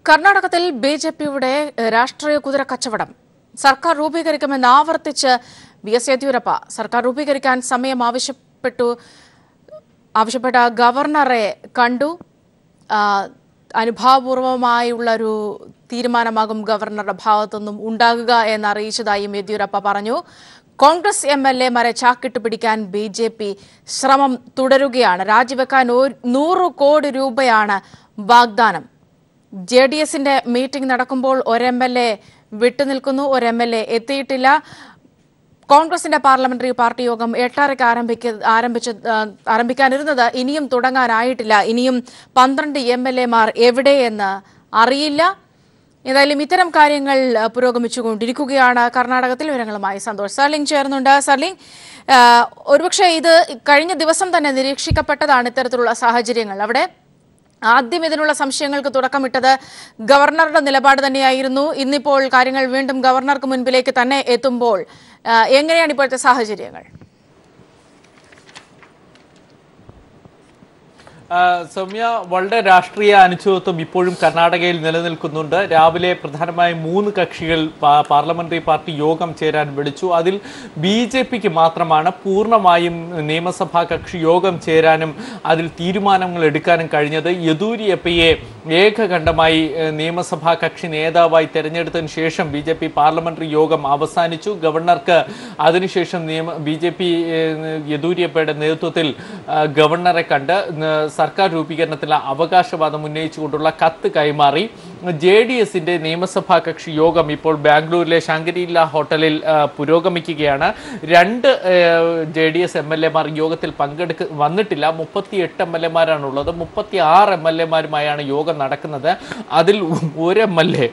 കർണാടകത്തിൽ ബിജെപിയുടെ രാഷ്ട്രീയ കുതിര കച്ചവടം സർക്കാർ രൂപീകരിക്കുമെന്ന് ആവർത്തിച്ച് ബി.എസ്. യെദ്യൂരപ്പ സർക്കാർ രൂപീകരിക്കാൻ സമയം ആവശ്യപ്പെട്ട ഗവർണറെ കണ്ടു. അനുഭാവപൂർവമായുള്ളൊരു തീരുമാനമാകും ഗവർണറുടെ ഭാഗത്തുനിന്നും ഉണ്ടാകുക എന്നറിയിച്ചതായും യെദ്യൂരപ്പ പറഞ്ഞു. കോൺഗ്രസ് എംഎൽഎമാരെ ചാക്കിട്ട് പിടിക്കാൻ ബിജെപി ശ്രമം തുടരുകയാണ്. രാജിവെക്കാൻ 100 കോടി രൂപയാണ് വാഗ്ദാനം. ജെഡിഎസിന്റെ മീറ്റിംഗ് നടക്കുമ്പോൾ ഒരു എംഎൽഎ വിട്ടുനിൽക്കുന്നു, ഒരു എംഎൽഎ എത്തിയിട്ടില്ല. കോൺഗ്രസിന്റെ പാർലമെന്ററി പാർട്ടി യോഗം 8:30 ആരംഭിക്കാനിരുന്നത് ഇനിയും തുടങ്ങാനായിട്ടില്ല. ഇനിയും 12 എംഎൽഎമാർ എവിടെയെന്ന് അറിയില്ല. ഏതായാലും ഇത്തരം കാര്യങ്ങൾ പുരോഗമിച്ചുകൊണ്ടിരിക്കുകയാണ് കർണാടകത്തിൽ. വിവരങ്ങളുമായി സന്തോഷ് സർലിംഗ് ചേർന്നുണ്ട്. സർലിംഗ്, ഒരുപക്ഷെ ഇത് കഴിഞ്ഞ ദിവസം തന്നെ നിരീക്ഷിക്കപ്പെട്ടതാണ് ഇത്തരത്തിലുള്ള സാഹചര്യങ്ങൾ. അവിടെ ആദ്യം ഇതിനുള്ള സംശയങ്ങൾക്ക് തുടക്കമിട്ടത് ഗവർണറുടെ നിലപാട് തന്നെയായിരുന്നു. ഇന്നിപ്പോൾ കാര്യങ്ങൾ വീണ്ടും ഗവർണർക്ക് മുൻപിലേക്ക് തന്നെ എത്തുമ്പോൾ എങ്ങനെയാണ് ഇപ്പോഴത്തെ സാഹചര്യങ്ങൾ? സൗമ്യ, വളരെ രാഷ്ട്രീയ അനിശ്ചിതത്വം ഇപ്പോഴും കർണാടകയിൽ നിലനിൽക്കുന്നുണ്ട്. രാവിലെ പ്രധാനമായും 3 കക്ഷികൾ പാർലമെന്ററി പാർട്ടി യോഗം ചേരാൻ വിളിച്ചു. അതിൽ ബിജെപിക്ക് മാത്രമാണ് പൂർണ്ണമായും നിയമസഭാ കക്ഷി യോഗം ചേരാനും അതിൽ തീരുമാനങ്ങൾ എടുക്കാനും കഴിഞ്ഞത്. യെദ്യൂരപ്പയെ ഏകകണ്ഠമായി നിയമസഭാ കക്ഷി നേതാവായി തെരഞ്ഞെടുത്തതിന് ശേഷം ബിജെപി പാർലമെന്ററി യോഗം അവസാനിച്ചു. ഗവർണർക്ക് അതിനുശേഷം ബിജെപി യെദ്യൂരപ്പയുടെ നേതൃത്വത്തിൽ ഗവർണറെ കണ്ട് സർക്കാർ രൂപീകരണത്തിലുള്ള അവകാശവാദം ഉന്നയിച്ചുകൊണ്ടുള്ള കത്ത് കൈമാറി. ജെഡിഎസിന്റെ നിയമസഭാ കക്ഷി യോഗം ഇപ്പോൾ ബാംഗ്ലൂരിലെ ശങ്കരില്ല ഹോട്ടലിൽ പുരോഗമിക്കുകയാണ്. 2 ജെഡിഎസ് എംഎൽഎമാർ യോഗത്തിൽ വന്നിട്ടില്ല. 38 എംഎൽഎമാരാണുള്ളത്. 36 എംഎൽഎമാരുമായാണ് യോഗം നടക്കുന്നത്. അതിൽ ഒരു എംഎൽഎ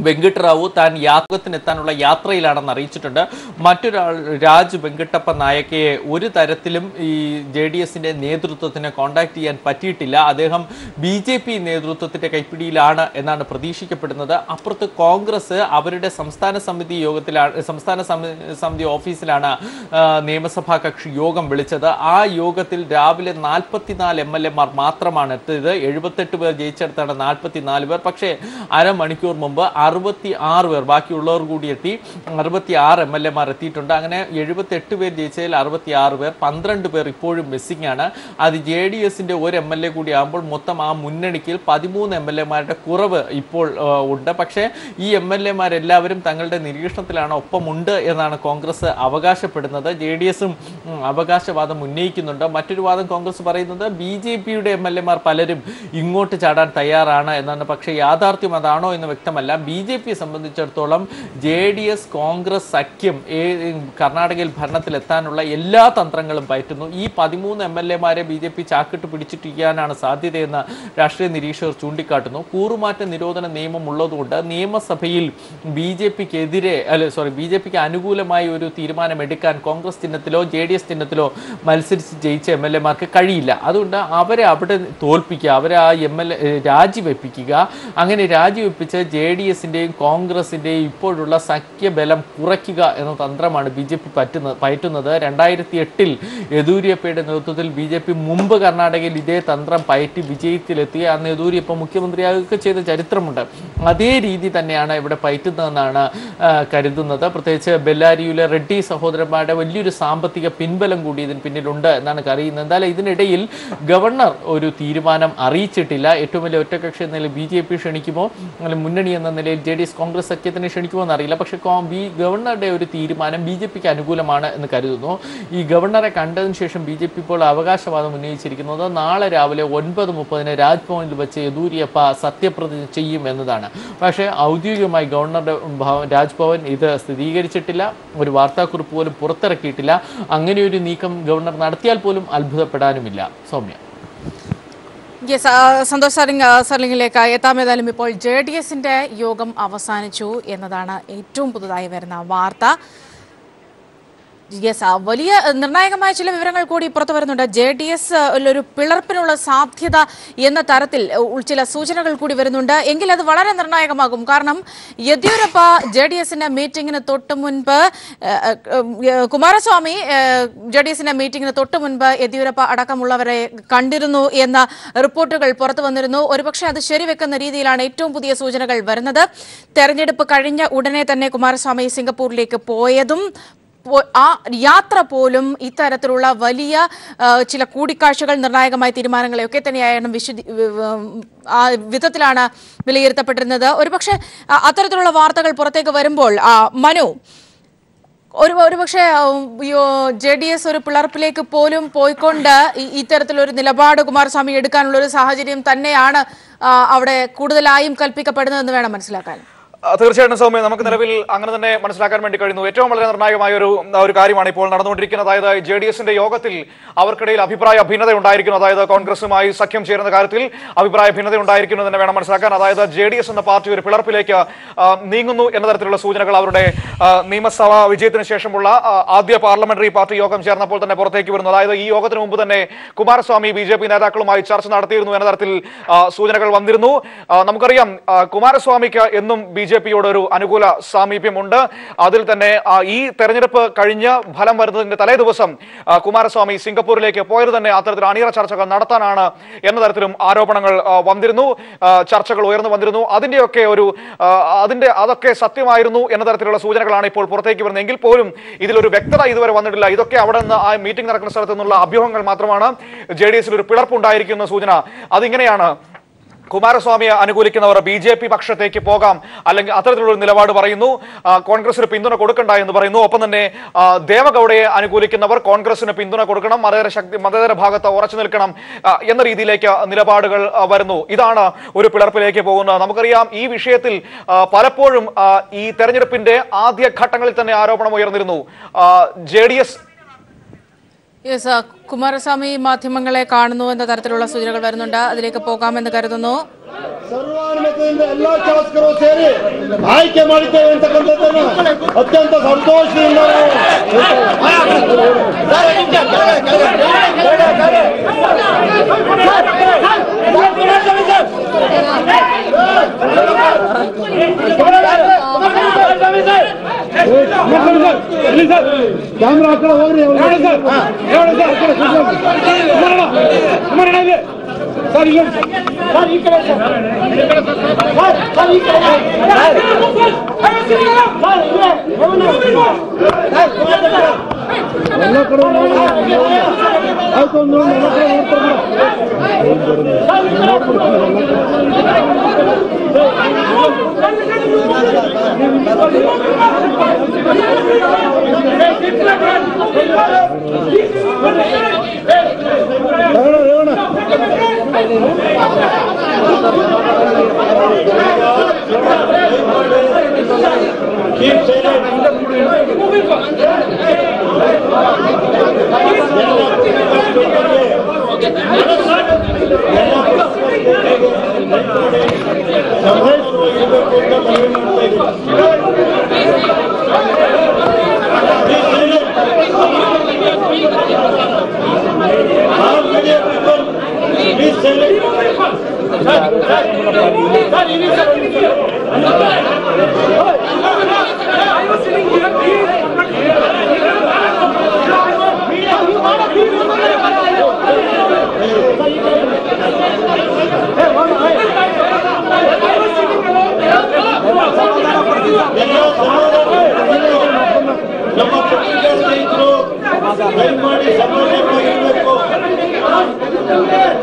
വെങ്കിട്ടറാവു താൻ യാത്രത്തിനെത്താനുള്ള യാത്രയിലാണെന്ന് അറിയിച്ചിട്ടുണ്ട്. മറ്റൊരാൾ രാജ് വെങ്കിട്ടപ്പ നായക്കയെ ഒരു തരത്തിലും ഈ ജെഡിഎസിന്റെ നേതൃത്വത്തിന് കോൺടാക്ട് ചെയ്യാൻ പറ്റിയിട്ടില്ല. അദ്ദേഹം ബിജെപി നേതൃത്വത്തിന്റെ കൈപ്പിടിയിലാണ് എന്നാണ് പ്രതീക്ഷിക്കപ്പെടുന്നത്. അപ്പുറത്ത് കോൺഗ്രസ് അവരുടെ സംസ്ഥാന സമിതി ഓഫീസിലാണ് നിയമസഭാ കക്ഷി യോഗം വിളിച്ചത്. ആ യോഗത്തിൽ രാവിലെ 44 എംഎൽഎമാർ മാത്രമാണ് എത്തിയത്. 78 പേർ ജയിച്ചെടുത്താണ് 44 പേർ. പക്ഷേ അരമണിക്കൂർ മുമ്പ് 66 പേർ, ബാക്കിയുള്ളവർ കൂടി എത്തി. 66 എംഎൽഎമാർ എത്തിയിട്ടുണ്ട്. അങ്ങനെ 78 പേർ ജയിച്ചതിൽ 66 പേർ, 12 പേർ ഇപ്പോഴും മിസ്സിംഗ് ആണ്. അത് ജെഡിഎസിന്റെ ഒരു എംഎൽഎ കൂടി ആകുമ്പോൾ മൊത്തം ആ മുന്നണിക്ക് 13 എംഎൽഎമാരുടെ കുറവ് ഇപ്പോൾ ഉണ്ട്. പക്ഷേ ഈ എംഎൽഎമാരെല്ലാവരും തങ്ങളുടെ നിരീക്ഷണത്തിലാണ്, ഒപ്പമുണ്ട് എന്നാണ് കോൺഗ്രസ് അവകാശപ്പെടുന്നത്. ജെഡിഎസും അവകാശവാദം ഉന്നയിക്കുന്നുണ്ട്. മറ്റൊരു വാദം കോൺഗ്രസ് പറയുന്നത് ബിജെപിയുടെ എംഎൽഎമാർ പലരും ഇങ്ങോട്ട് ചാടാൻ തയ്യാറാണ് എന്നാണ്. പക്ഷേ യാഥാർത്ഥ്യം അതാണോ എന്ന് വ്യക്തമല്ല. ബിജെപിയെ സംബന്ധിച്ചിടത്തോളം ജെഡിഎസ് കോൺഗ്രസ് സഖ്യം കർണാടകയിൽ ഭരണത്തിലെത്താനുള്ള എല്ലാ തന്ത്രങ്ങളും പയറ്റുന്നു. ഈ 13 എംഎൽഎമാരെ ബിജെപി ചാക്കിട്ട് പിടിച്ചിട്ടിരിക്കാനാണ് സാധ്യതയെന്ന് രാഷ്ട്രീയ നിരീക്ഷകർ ചൂണ്ടിക്കാട്ടുന്നു. കൂറുമാറ്റ നിരോധന നിയമം ഉള്ളതുകൊണ്ട് നിയമസഭയിൽ ബിജെപിക്ക് അനുകൂലമായി ഒരു തീരുമാനം എടുക്കാൻ കോൺഗ്രസ് ചിഹ്നത്തിലോ ജെഡിഎസ് ചിഹ്നത്തിലോ മത്സരിച്ച് ജയിച്ച എംഎൽഎമാർക്ക് കഴിയില്ല. അതുകൊണ്ട് അവരെ അവിടെ തോൽപ്പിക്കുക, അവരെ ആ എംഎൽഎ രാജിവെപ്പിക്കുക. അങ്ങനെ രാജിവെപ്പിച്ച് ജെഡിഎസിന്റെയും കോൺഗ്രസിന്റെയും ഇപ്പോഴുള്ള സഖ്യബലം കുറയ്ക്കുക എന്ന തന്ത്രമാണ് ബിജെപി പയറ്റുന്നത്. 2008 യെദ്യൂരപ്പയുടെ നേതൃത്വത്തിൽ ബിജെപി മുമ്പ് കർണാടകയിൽ ഇതേ തന്ത്രം പയറ്റി വിജയത്തിലെത്തി. അന്ന് യെദ്യൂരപ്പ മുഖ്യമന്ത്രിയാകുക ചെയ്ത ചരിത്രമുണ്ട്. അതേ രീതി തന്നെയാണ് ഇവിടെ പയറ്റുന്നതെന്നാണ് കരുതുന്നത്. പ്രത്യേകിച്ച് ബെല്ലാരിയിലെ റെഡ്ഡി സഹോദരന്മാരുടെ വലിയൊരു സാമ്പത്തിക പിൻബലം കൂടി ഇതിന് പിന്നിലുണ്ട് എന്നാണ് അറിയുന്നത്. എന്തായാലും ഇതിനിടയിൽ ഗവർണർ ഒരു തീരുമാനം അറിയിച്ചിട്ടില്ല. ഏറ്റവും വലിയ ഒറ്റകക്ഷി എന്ന നിലയിൽ ബിജെപി ക്ഷണിക്കുമോ, അല്ലെങ്കിൽ മുന്നണി എന്ന നിലയിൽ ജെഡിഎസ് കോൺഗ്രസ് സഖ്യത്തിനെ ക്ഷണിക്കുമോ എന്നറിയില്ല. പക്ഷേ ഗവർണറുടെ ഒരു തീരുമാനം ബിജെപിക്ക് അനുകൂലമാണ് എന്ന് കരുതുന്നു. ഈ ഗവർണറെ കണ്ടതിന് ശേഷം ബിജെപി ഇപ്പോൾ അവകാശവാദം ഉന്നയിച്ചിരിക്കുന്നത് നാളെ രാവിലെ 9:30 രാജ്ഭവനിൽ വെച്ച് യെദ്യൂരപ്പ സത്യപ്രതിജ്ഞ ചെയ്യും എന്നതാണ്. പക്ഷേ ഔദ്യോഗികമായി ഗവർണറുടെ രാജ്ഭവൻ ഇത് സ്ഥിരീകരിച്ചിട്ടില്ല. ഒരു വാർത്താക്കുറിപ്പ് പോലും പുറത്തിറക്കിയിട്ടില്ല. അങ്ങനെയൊരു നീക്കം ഗവർണർ നടത്തിയാൽ പോലും അത്ഭുതപ്പെടാനുമില്ല. സൗമ്യ. സന്തോഷ് സർലിംഗിലേക്ക് എത്താം. ഏതായാലും ഇപ്പോൾ ജെഡിഎസിന്റെ യോഗം അവസാനിച്ചു എന്നതാണ് ഏറ്റവും പുതുതായി വരുന്ന വാർത്ത. യെസ്, വലിയ നിർണായകമായ ചില വിവരങ്ങൾ കൂടി പുറത്തു വരുന്നുണ്ട്. JDS ഒരു പിളർപ്പിനുള്ള സാധ്യത എന്ന തരത്തിൽ ചില സൂചനകൾ കൂടി വരുന്നുണ്ട്. എങ്കിൽ അത് വളരെ നിർണായകമാകും. കാരണം യെദ്യൂരപ്പ JDSന്റെ മീറ്റിംഗിന് തൊട്ട് മുൻപ് കുമാരസ്വാമി JDSന്റെ മീറ്റിംഗിന് തൊട്ട് മുൻപ് യെദ്യൂരപ്പ അടക്കമുള്ളവരെ കണ്ടിരുന്നു എന്ന റിപ്പോർട്ടുകൾ പുറത്തു വന്നിരുന്നു. ഒരുപക്ഷെ അത് ശരിവെക്കുന്ന രീതിയിലാണ് ഏറ്റവും പുതിയ സൂചനകൾ വരുന്നത്. തെരഞ്ഞെടുപ്പ് കഴിഞ്ഞ ഉടനെ തന്നെ കുമാരസ്വാമി സിംഗപ്പൂരിലേക്ക് പോയതും ആ യാത്ര പോലും ഇത്തരത്തിലുള്ള വലിയ ചില കൂടിക്കാഴ്ചകൾ, നിർണായകമായ തീരുമാനങ്ങളെയൊക്കെ തന്നെയാണ് ആ വിധത്തിലാണ് വിലയിരുത്തപ്പെട്ടിരുന്നത്. ഒരുപക്ഷെ അത്തരത്തിലുള്ള വാർത്തകൾ പുറത്തേക്ക് വരുമ്പോൾ മനു, ഒരുപക്ഷെ JDS ഒരു പിളർപ്പിലേക്ക് പോലും പോയിക്കൊണ്ട് ഇത്തരത്തിലൊരു നിലപാട് കുമാരസ്വാമി എടുക്കാനുള്ള ഒരു സാഹചര്യം തന്നെയാണ് അവിടെ കൂടുതലായും കൽപ്പിക്കപ്പെടുന്നതെന്ന് വേണം മനസ്സിലാക്കാൻ. തീർച്ചയായിട്ടും സൗമ്യ, നമുക്ക് നിലവിൽ അങ്ങനെ തന്നെ മനസ്സിലാക്കാൻ വേണ്ടി കഴിയുന്നു. ഏറ്റവും വളരെ നിർണായകമായ ഒരു കാര്യമാണ് ഇപ്പോൾ നടന്നുകൊണ്ടിരിക്കുന്നത്. അതായത് JDSന്റെ യോഗത്തിൽ അവർക്കിടയിൽ അഭിപ്രായ ഭിന്നത ഉണ്ടായിരിക്കുന്നു. അതായത് കോൺഗ്രസുമായി സഖ്യം ചേരുന്ന കാര്യത്തിൽ അഭിപ്രായ ഭിന്നത ഉണ്ടായിരിക്കുന്നു എന്ന് വേണം മനസ്സിലാക്കാൻ. അതായത് JDS എന്ന പാർട്ടി ഒരു പിളർപ്പിലേക്ക് നീങ്ങുന്നു എന്ന തരത്തിലുള്ള സൂചനകൾ അവരുടെ നിയമസഭാ വിജയത്തിന് ശേഷമുള്ള ആദ്യ പാർലമെന്ററി പാർട്ടി യോഗം ചേർന്നപ്പോൾ തന്നെ പുറത്തേക്ക് വരുന്നു. അതായത് ഈ യോഗത്തിന് മുമ്പ് തന്നെ കുമാരസ്വാമി BJP നേതാക്കളുമായി ചർച്ച നടത്തിയിരുന്നു എന്ന തരത്തിൽ സൂചനകൾ വന്നിരുന്നു. നമുക്കറിയാം, കുമാരസ്വാമിക്ക് എന്നും BJPയോട് ഒരു അനുകൂല സാമീപ്യമുണ്ട്. അതിൽ തന്നെ ഈ തെരഞ്ഞെടുപ്പ് കഴിഞ്ഞ് ഫലം വരുന്നതിന്റെ തലേ ദിവസം കുമാരസ്വാമി സിംഗപ്പൂരിലേക്ക് പോയത് തന്നെ അത്തരത്തിൽ അണിയറ ചർച്ചകൾ നടത്താനാണ് എന്ന തരത്തിലും ആരോപണങ്ങൾ വന്നിരുന്നു, ചർച്ചകൾ ഉയർന്നു വന്നിരുന്നു. അതൊക്കെ സത്യമായിരുന്നു എന്ന തരത്തിലുള്ള സൂചനകളാണ് ഇപ്പോൾ പുറത്തേക്ക് വരുന്നത്. എങ്കിൽ പോലും ഇതിലൊരു വ്യക്തത ഇതുവരെ വന്നിട്ടില്ല. ഇതൊക്കെ അവിടെ നിന്ന് ആ മീറ്റിംഗ് നടക്കുന്ന സ്ഥലത്ത് നിന്നുള്ള അഭ്യൂഹങ്ങൾ മാത്രമാണ്. JDSൽ ഒരു പിളർപ്പുണ്ടായിരിക്കുന്ന സൂചന അതിങ്ങനെയാണ്: കുമാരസ്വാമിയെ അനുകൂലിക്കുന്നവർ BJP പക്ഷത്തേക്ക് പോകാം, അല്ലെങ്കിൽ അത്തരത്തിലുള്ള നിലപാട് പറയുന്നു. കോൺഗ്രസിന് പിന്തുണ കൊടുക്കണ്ട എന്ന് പറയുന്നു. ഒപ്പം തന്നെ ദേവഗൌഡയെ അനുകൂലിക്കുന്നവർ കോൺഗ്രസിന് പിന്തുണ കൊടുക്കണം, മതേതര ഭാഗത്ത് ഉറച്ചു നിൽക്കണം എന്ന രീതിയിലേക്ക് നിലപാടുകൾ വരുന്നു. ഇതാണ് ഒരു പിളർപ്പിലേക്ക് പോകുന്നത്. നമുക്കറിയാം, ഈ വിഷയത്തിൽ പലപ്പോഴും ഈ തെരഞ്ഞെടുപ്പിന്റെ ആദ്യ ഘട്ടങ്ങളിൽ തന്നെ ആരോപണം ഉയർന്നിരുന്നു. JDS കുമാരസ്വാമി മാധ്യമങ്ങളെ കാണുന്നു എന്ന തരത്തിലുള്ള സൂചനകൾ വരുന്നുണ്ട്. അതിലേക്ക് പോകാമെന്ന് കരുതുന്നു. ಸರ್ವಾನುಮತದಿಂದ ಎಲ್ಲಾ ಶಾಸಕರು ಸೇರಿ ಆಯ್ಕೆ ಮಾಡಿದ್ದೇವೆ ಅಂತಕ್ಕಂಥದ್ದನ್ನು ಅತ್ಯಂತ ಸಂತೋಷದಿಂದ ಕ್ಯಾಮ್ರಾ ಆ ಕಡೆ ಹೋಗ್ರಿ. ಸರ್ ಈ ಕಡೆ ಎಲ್ಲ ಕಡೆ ಆಯ್ತು. ಒಂದು ಎಲ್ಲ ಕಡೆ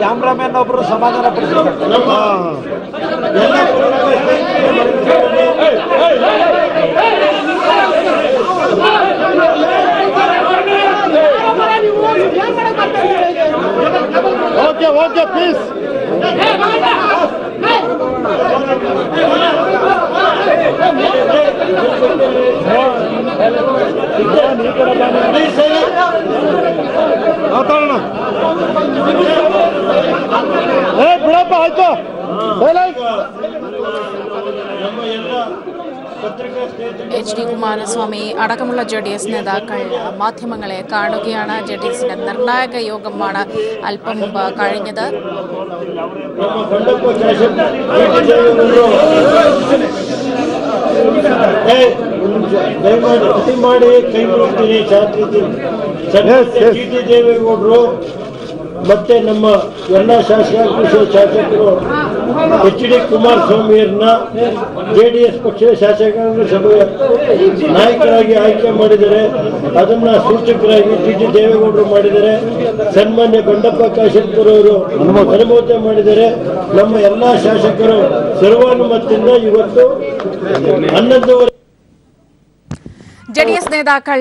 ಕ್ಯಾಮ್ರಾಮನ್ ಒಬ್ಬರು ಸಮಾಧಾನ ಪಡಿಸಬೇಕು. Okay okay please. ಮಾತಾಡೋಣ. ಬಿಡಪ್ಪ, ಆಯ್ತು. ನಮ್ಮ ಎಲ್ಲ HD കുമാരസ്വാമി അടക്കമുള്ള JDS നേതാക്കൾ മാധ്യമങ്ങളെ കാണുകയാണ്. JDSന്റെ നിർണായക യോഗമാണ് അല്പം മുമ്പ് കഴിഞ്ഞത്. ಮತ್ತೆ ನಮ್ಮ ಎಲ್ಲ ಶಾಸಕರು HD ಕುಮಾರಸ್ವಾಮಿಯವ್ರನ್ನ JDS ಪಕ್ಷದ ಶಾಸಕಾಂಗ ಸಭೆಯ ನಾಯಕರಾಗಿ ಆಯ್ಕೆ ಮಾಡಿದರೆ, ಅದನ್ನ ಸೂಚಕರಾಗಿ TT ದೇವೇಗೌಡರು ಮಾಡಿದರೆ, ಸನ್ಮಾನ್ಯ ಬಂಡಪ್ಪ ಕಾಶೆಂಪುರ್ ಅವರು ಅನುಮೋದನೆ ಮಾಡಿದರೆ. ನಮ್ಮ ಎಲ್ಲ ಶಾಸಕರು ಸರ್ವಾನುಮತದಿಂದ ಇವತ್ತು 11 JDS നേതാക്കൾ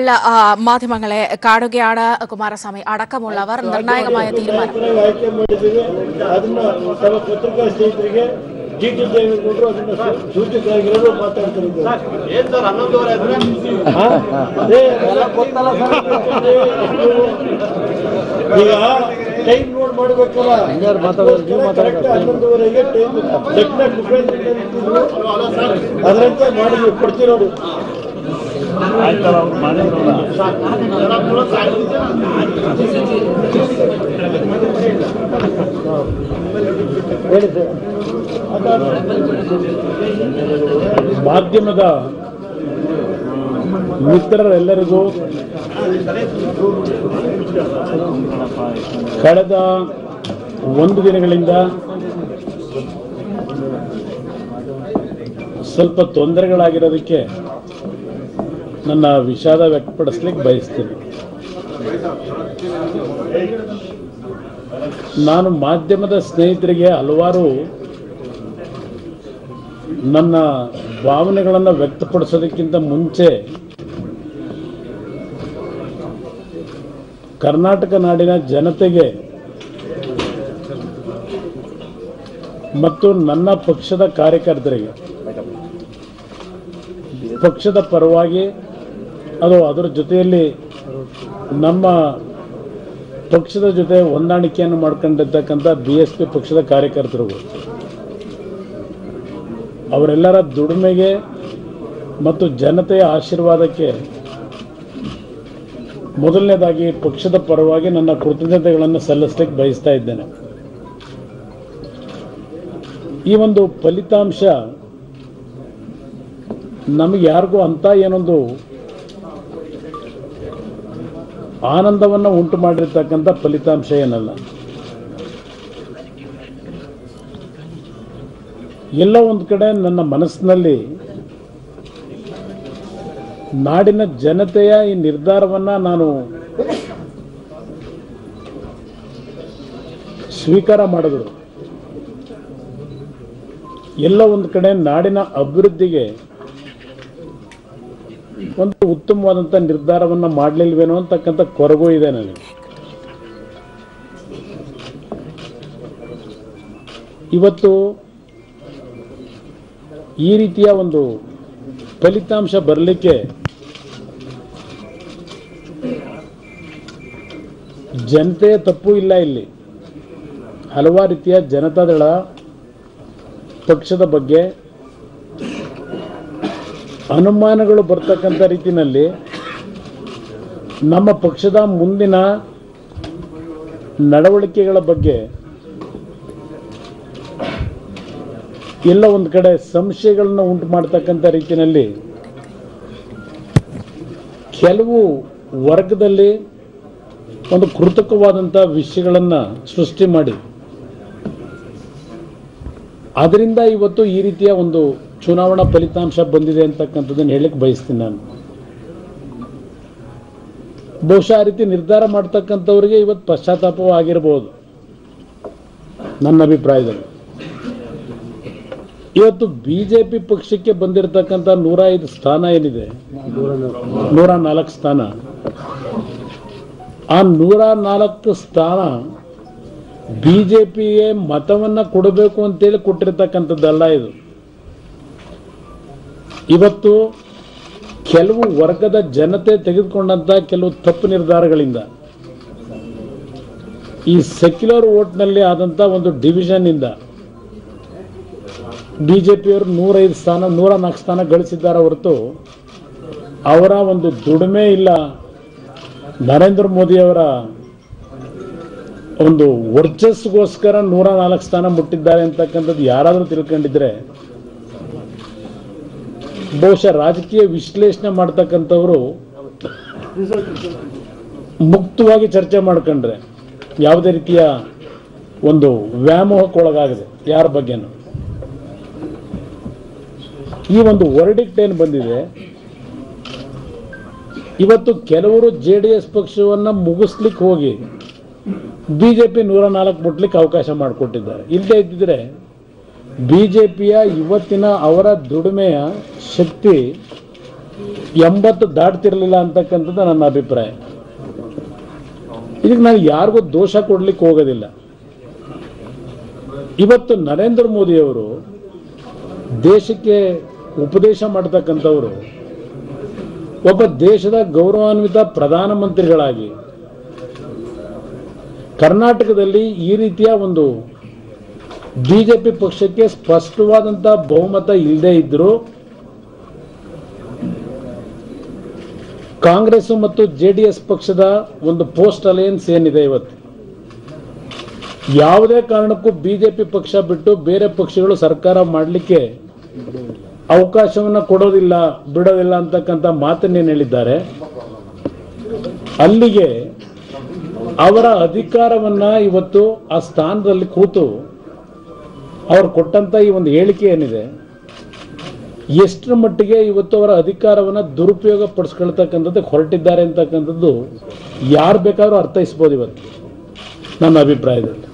മാധ്യമങ്ങളെ കാണുകയാണ്. കുമാരസ്വാമി അടക്കമുള്ളവർ നിർണായകമായ തീരുമാനം. ಆಯ್ಕೆ ಮಾಡಿದ್ದೀವಿ. ಅದನ್ನ ತಮ್ಮ ಪತ್ರಿಕಾ ಸ್ನೇಹಿತರಿಗೆ TT ದೇವೇಗೌಡರು ಅದನ್ನ ಸೂಚಕರಾಗಿರೋರು ಮಾತಾಡ್ತಾರೆ. ಈಗ ಟೈಮ್ ನೋಡ್ ಮಾಡ್ಬೇಕಲ್ಲ, 11:30ಗೆ ಟೈಮ್ ಸೆಟ್ನಾಗ್ ಅದರಂತೆ ಮಾಡಿ ಕೊಡ್ತಿರೋರು. ಮಾಧ್ಯಮದ ಮಿತ್ರರೆಲ್ಲರಿಗೂ ಕಳೆದ 1 ದಿನಗಳಿಂದ ಸ್ವಲ್ಪ ತೊಂದರೆಗಳಾಗಿರೋದಕ್ಕೆ ನನ್ನ ವಿಷಾದ ವ್ಯಕ್ತಪಡಿಸಲಿಕ್ಕೆ ಬಯಸ್ತೀನಿ. ನಾನು ಮಾಧ್ಯಮದ ಸ್ನೇಹಿತರಿಗೆ ಹಲವಾರು ನನ್ನ ಭಾವನೆಗಳನ್ನು ವ್ಯಕ್ತಪಡಿಸೋದಕ್ಕಿಂತ ಮುಂಚೆ ಕರ್ನಾಟಕ ನಾಡಿನ ಜನತೆಗೆ ಮತ್ತು ನನ್ನ ಪಕ್ಷದ ಕಾರ್ಯಕರ್ತರಿಗೆ ಪಕ್ಷದ ಪರವಾಗಿ ಅದರ ಜೊತೆಯಲ್ಲಿ ನಮ್ಮ ಪಕ್ಷದ ಜೊತೆ ಹೊಂದಾಣಿಕೆಯನ್ನು ಮಾಡ್ಕೊಂಡಿರ್ತಕ್ಕಂಥ BSP ಪಕ್ಷದ ಕಾರ್ಯಕರ್ತರುಗಳು ಅವರೆಲ್ಲರ ದುಡಿಮೆಗೆ ಮತ್ತು ಜನತೆಯ ಆಶೀರ್ವಾದಕ್ಕೆ ಮೊದಲನೇದಾಗಿ ಪಕ್ಷದ ಪರವಾಗಿ ನನ್ನ ಕೃತಜ್ಞತೆಗಳನ್ನು ಸಲ್ಲಿಸಲಿಕ್ಕೆ ಬಯಸ್ತಾ ಇದ್ದೇನೆ. ಈ ಒಂದು ಫಲಿತಾಂಶ ನಮಗೆ ಯಾರಿಗೂ ಅಂತ ಏನೊಂದು ಆನಂದವನ್ನು ಉಂಟು ಮಾಡಿರ್ತಕ್ಕಂಥ ಫಲಿತಾಂಶ ಏನಲ್ಲ. ಎಲ್ಲ ಒಂದು ಕಡೆ ನನ್ನ ಮನಸ್ಸಿನಲ್ಲಿ ನಾಡಿನ ಜನತೆಯ ಈ ನಿರ್ಧಾರವನ್ನು ನಾನು ಸ್ವೀಕಾರ ಮಾಡಿದ್ರು. ಎಲ್ಲ ಒಂದು ಕಡೆ ನಾಡಿನ ಅಭಿವೃದ್ಧಿಗೆ ಒಂದು ಉತ್ತಮವಾದಂಥ ನಿರ್ಧಾರವನ್ನು ಮಾಡಲಿಲ್ವೇನೋ ಅಂತಕ್ಕಂಥ ಕೊರಗು ಇದೆ ನನಗೆ. ಇವತ್ತು ಈ ರೀತಿಯ ಒಂದು ಫಲಿತಾಂಶ ಬರಲಿಕ್ಕೆ ಜನತೆಯ ತಪ್ಪು ಇಲ್ಲ. ಇಲ್ಲಿ ಹಲವಾರು ರೀತಿಯ ಜನತಾದಳ ಪಕ್ಷದ ಬಗ್ಗೆ ಅನುಮಾನಗಳು ಬರ್ತಕ್ಕಂಥ ರೀತಿಯಲ್ಲಿ ನಮ್ಮ ಪಕ್ಷದ ಮುಂದಿನ ನಡವಳಿಕೆಗಳ ಬಗ್ಗೆ ಎಲ್ಲ ಒಂದು ಕಡೆ ಸಂಶಯಗಳನ್ನು ಉಂಟು ಮಾಡ್ತಕ್ಕಂಥ ರೀತಿಯಲ್ಲಿ ಕೆಲವು ವರ್ಗದಲ್ಲಿ ಒಂದು ಕೃತಕವಾದಂಥ ವಿಷಯಗಳನ್ನು ಸೃಷ್ಟಿ ಮಾಡಿ ಅದರಿಂದ ಇವತ್ತು ಈ ರೀತಿಯ ಒಂದು ಚುನಾವಣಾ ಫಲಿತಾಂಶ ಬಂದಿದೆ ಅಂತಕ್ಕಂಥದ್ದನ್ನು ಹೇಳಕ್ಕೆ ಬಯಸ್ತೀನಿ ನಾನು. ಬಹುಶಃ ಆ ರೀತಿ ನಿರ್ಧಾರ ಮಾಡ್ತಕ್ಕಂಥವ್ರಿಗೆ ಇವತ್ತು ಪಶ್ಚಾತ್ತಾಪವೂ ಆಗಿರಬಹುದು ನನ್ನ ಅಭಿಪ್ರಾಯದಲ್ಲಿ. ಇವತ್ತು BJP ಪಕ್ಷಕ್ಕೆ ಬಂದಿರತಕ್ಕಂಥ 105 ಸ್ಥಾನ ಏನಿದೆ, 104 ಸ್ಥಾನ, ಆ 104 ಸ್ಥಾನ BJPಗೆ ಮತವನ್ನ ಕೊಡಬೇಕು ಅಂತೇಳಿ ಕೊಟ್ಟಿರ್ತಕ್ಕಂಥದ್ದಲ್ಲ. ಇದು ಇವತ್ತು ಕೆಲವು ವರ್ಗದ ಜನತೆ ತೆಗೆದುಕೊಂಡಂತ ಕೆಲವು ತಪ್ಪು ನಿರ್ಧಾರಗಳಿಂದ ಈ ಸೆಕ್ಯುಲರ್ ವೋಟ್ನಲ್ಲಿ ಆದಂತ ಒಂದು ಡಿವಿಷನ್ ಇಂದ ಬಿಜೆಪಿಯವರು 105 ಸ್ಥಾನ 104 ಸ್ಥಾನ ಗಳಿಸಿದ್ದಾರೆ ಹೊರತು ಅವರ ಒಂದು ದುಡಿಮೆ ಇಲ್ಲ. ನರೇಂದ್ರ ಮೋದಿಯವರ ಒಂದು ವರ್ಚಸ್ಗೋಸ್ಕರ 104 ಸ್ಥಾನ ಮುಟ್ಟಿದ್ದಾರೆ ಅಂತಕ್ಕಂಥದ್ದು ಯಾರಾದರೂ ತಿಳ್ಕೊಂಡಿದ್ರೆ ಬಹುಶಃ ರಾಜಕೀಯ ವಿಶ್ಲೇಷಣೆ ಮಾಡ್ತಕ್ಕಂಥವರು ಮುಕ್ತವಾಗಿ ಚರ್ಚೆ ಮಾಡ್ಕೊಂಡ್ರೆ ಯಾವುದೇ ರೀತಿಯ ಒಂದು ವ್ಯಾಮೋಹಕ್ಕೊಳಗಾಗದೆ ಯಾರ ಬಗ್ಗೆನೂ. ಈ ಒಂದು ವರ್ಡಿಕ್ಟ್ ಏನು ಬಂದಿದೆ ಇವತ್ತು, ಕೆಲವರು JDS ಪಕ್ಷವನ್ನು ಮುಗಿಸ್ಲಿಕ್ಕೆ ಹೋಗಿ ಬಿಜೆಪಿ 104 ಮುಟ್ಲಿಕ್ಕೆ ಅವಕಾಶ ಮಾಡಿಕೊಟ್ಟಿದ್ದಾರೆ. ಇಲ್ಲದೆ ಇದ್ದಿದ್ರೆ ಬಿಜೆಪಿಯ ಇವತ್ತಿನ ಅವರ ದುಡಿಮೆಯ ಶಕ್ತಿ 80 ದಾಟ್ತಿರಲಿಲ್ಲ ಅಂತಕ್ಕಂಥದ್ದು ನನ್ನ ಅಭಿಪ್ರಾಯ. ಇದಕ್ಕೆ ನಾನು ಯಾರಿಗೂ ದೋಷ ಕೊಡ್ಲಿಕ್ಕೆ ಹೋಗೋದಿಲ್ಲ. ಇವತ್ತು ನರೇಂದ್ರ ಮೋದಿಯವರು ದೇಶಕ್ಕೆ ಉಪದೇಶ ಮಾಡತಕ್ಕಂಥವರು ಒಬ್ಬ ದೇಶದ ಗೌರವಾನ್ವಿತ ಪ್ರಧಾನಮಂತ್ರಿಗಳಾಗಿ ಕರ್ನಾಟಕದಲ್ಲಿ ಈ ರೀತಿಯ ಒಂದು ಬಿಜೆಪಿ ಪಕ್ಷಕ್ಕೆ ಸ್ಪಷ್ಟವಾದಂಥ ಬಹುಮತ ಇಲ್ಲದೆ ಇದ್ದರೂ ಕಾಂಗ್ರೆಸ್ ಮತ್ತು JDS ಪಕ್ಷದ ಒಂದು ಪೋಸ್ಟ್ ಅಲಯನ್ಸ್ ಏನಿದೆ ಇವತ್ತು, ಯಾವುದೇ ಕಾರಣಕ್ಕೂ ಬಿಜೆಪಿ ಪಕ್ಷ ಬಿಟ್ಟು ಬೇರೆ ಪಕ್ಷಗಳು ಸರ್ಕಾರ ಮಾಡಲಿಕ್ಕೆ ಅವಕಾಶವನ್ನು ಕೊಡೋದಿಲ್ಲ, ಬಿಡೋದಿಲ್ಲ ಅಂತಕ್ಕಂಥ ಮಾತನ್ನೇನು ಹೇಳಿದ್ದಾರೆ. ಅಲ್ಲಿಗೆ ಅವರ ಅಧಿಕಾರವನ್ನ ಇವತ್ತು ಆ ಸ್ಥಾನದಲ್ಲಿ ಕೂತು ಅವರು ಕೊಟ್ಟಂತ ಈ ಒಂದು ಹೇಳಿಕೆ ಏನಿದೆ, ಎಷ್ಟರ ಮಟ್ಟಿಗೆ ಇವತ್ತು ಅವರ ಅಧಿಕಾರವನ್ನು ದುರುಪಯೋಗ ಪಡಿಸ್ಕೊಳ್ತಕ್ಕಂಥದ್ದು ಹೊರಟಿದ್ದಾರೆ ಅಂತಕ್ಕಂಥದ್ದು ಯಾರು ಬೇಕಾದ್ರೂ ಅರ್ಥೈಸ್ಬೋದು ಇವತ್ತು ನನ್ನ ಅಭಿಪ್ರಾಯದಲ್ಲಿ.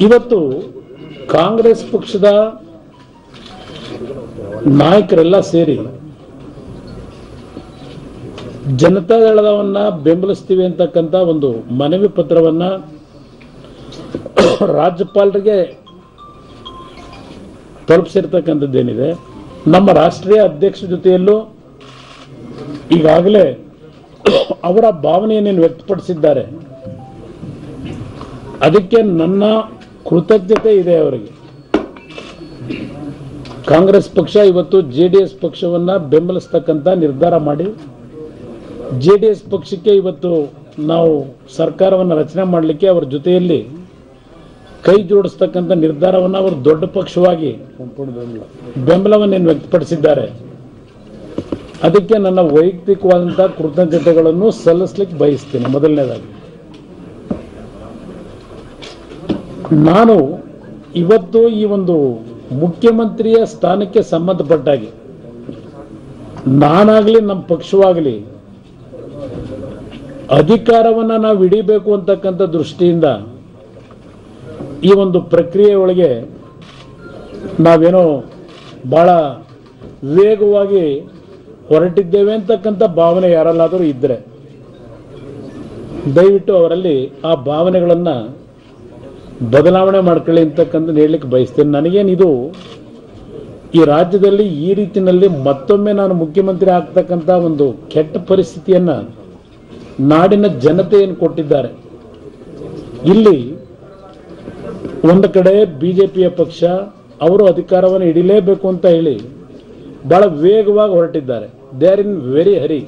ಇವತ್ತು ಕಾಂಗ್ರೆಸ್ ಪಕ್ಷದ ನಾಯಕರೆಲ್ಲ ಸೇರಿ ಜನತಾದಳವನ್ನ ಬೆಂಬಲಿಸ್ತೀವಿ ಅಂತಕ್ಕಂಥ ಒಂದು ಮನವಿ ಪತ್ರವನ್ನ ರಾಜ್ಯಪಾಲರಿಗೆ ತಲುಪಿಸಿರ್ತಕ್ಕಂಥದ್ದೇನಿದೆ, ನಮ್ಮ ರಾಷ್ಟ್ರೀಯ ಅಧ್ಯಕ್ಷ ಜೊತೆಯಲ್ಲೂ ಈಗಾಗಲೇ ಅವರ ಭಾವನೆಯನ್ನೇನು ವ್ಯಕ್ತಪಡಿಸಿದ್ದಾರೆ. ಅದಕ್ಕೆ ನನ್ನ ಕೃತಜ್ಞತೆ ಇದೆ ಅವರಿಗೆ. ಕಾಂಗ್ರೆಸ್ ಪಕ್ಷ ಇವತ್ತು JDS ಪಕ್ಷವನ್ನ ಬೆಂಬಲಿಸ್ತಕ್ಕಂಥ ನಿರ್ಧಾರ ಮಾಡಿ JDS ಪಕ್ಷಕ್ಕೆ ಇವತ್ತು ನಾವು ಸರ್ಕಾರವನ್ನು ರಚನೆ ಮಾಡಲಿಕ್ಕೆ ಅವರ ಜೊತೆಯಲ್ಲಿ ಕೈ ಜೋಡಿಸ್ತಕ್ಕಂಥ ನಿರ್ಧಾರವನ್ನು ಅವರು ದೊಡ್ಡ ಪಕ್ಷವಾಗಿ ಬೆಂಬಲವನ್ನು ವ್ಯಕ್ತಪಡಿಸಿದ್ದಾರೆ. ಅದಕ್ಕೆ ನನ್ನ ವೈಯಕ್ತಿಕವಾದಂತಹ ಕೃತಜ್ಞತೆಗಳನ್ನು ಸಲ್ಲಿಸಲಿಕ್ಕೆ ಬಯಸ್ತೇನೆ. ಮೊದಲನೇದಾಗಿ ನಾನು ಇವತ್ತು ಈ ಒಂದು ಮುಖ್ಯಮಂತ್ರಿಯ ಸ್ಥಾನಕ್ಕೆ ಸಂಬಂಧಪಟ್ಟಾಗಿ ನಾನಾಗಲಿ ನಮ್ಮ ಪಕ್ಷವಾಗಲಿ ಅಧಿಕಾರವನ್ನು ನಾವು ಹಿಡಿಬೇಕು ಅಂತಕ್ಕಂಥ ದೃಷ್ಟಿಯಿಂದ ಈ ಒಂದು ಪ್ರಕ್ರಿಯೆ ಒಳಗೆ ನಾವೇನೋ ಬಹಳ ವೇಗವಾಗಿ ಹೊರಟಿದ್ದೇವೆ ಅಂತಕ್ಕಂಥ ಭಾವನೆ ಯಾರಲ್ಲಾದರೂ ಇದ್ದರೆ ದಯವಿಟ್ಟು ಅವರಲ್ಲಿ ಆ ಭಾವನೆಗಳನ್ನು ಬದಲಾವಣೆ ಮಾಡ್ಕೊಳ್ಳಿ ಅಂತಕ್ಕಂಥ ಹೇಳಲಿಕ್ಕೆ ಬಯಸ್ತೇನೆ. ನನಗೇನಿದು ಈ ರಾಜ್ಯದಲ್ಲಿ ಈ ರೀತಿಯಲ್ಲಿ ಮತ್ತೊಮ್ಮೆ ನಾನು ಮುಖ್ಯಮಂತ್ರಿ ಆಗ್ತಕ್ಕಂಥ ಒಂದು ಕೆಟ್ಟ ಪರಿಸ್ಥಿತಿಯನ್ನು ನಾಡಿನ ಜನತೆ ಏನು ಕೊಟ್ಟಿದ್ದಾರೆ. ಇಲ್ಲಿ ಒಂದು ಕಡೆ ಬಿಜೆಪಿಯ ಪಕ್ಷ ಅವರು ಅಧಿಕಾರವನ್ನು ಹಿಡಿಲೇಬೇಕು ಅಂತ ಹೇಳಿ ಬಹಳ ವೇಗವಾಗಿ ಹೊರಟಿದ್ದಾರೆ. They are in very hurry,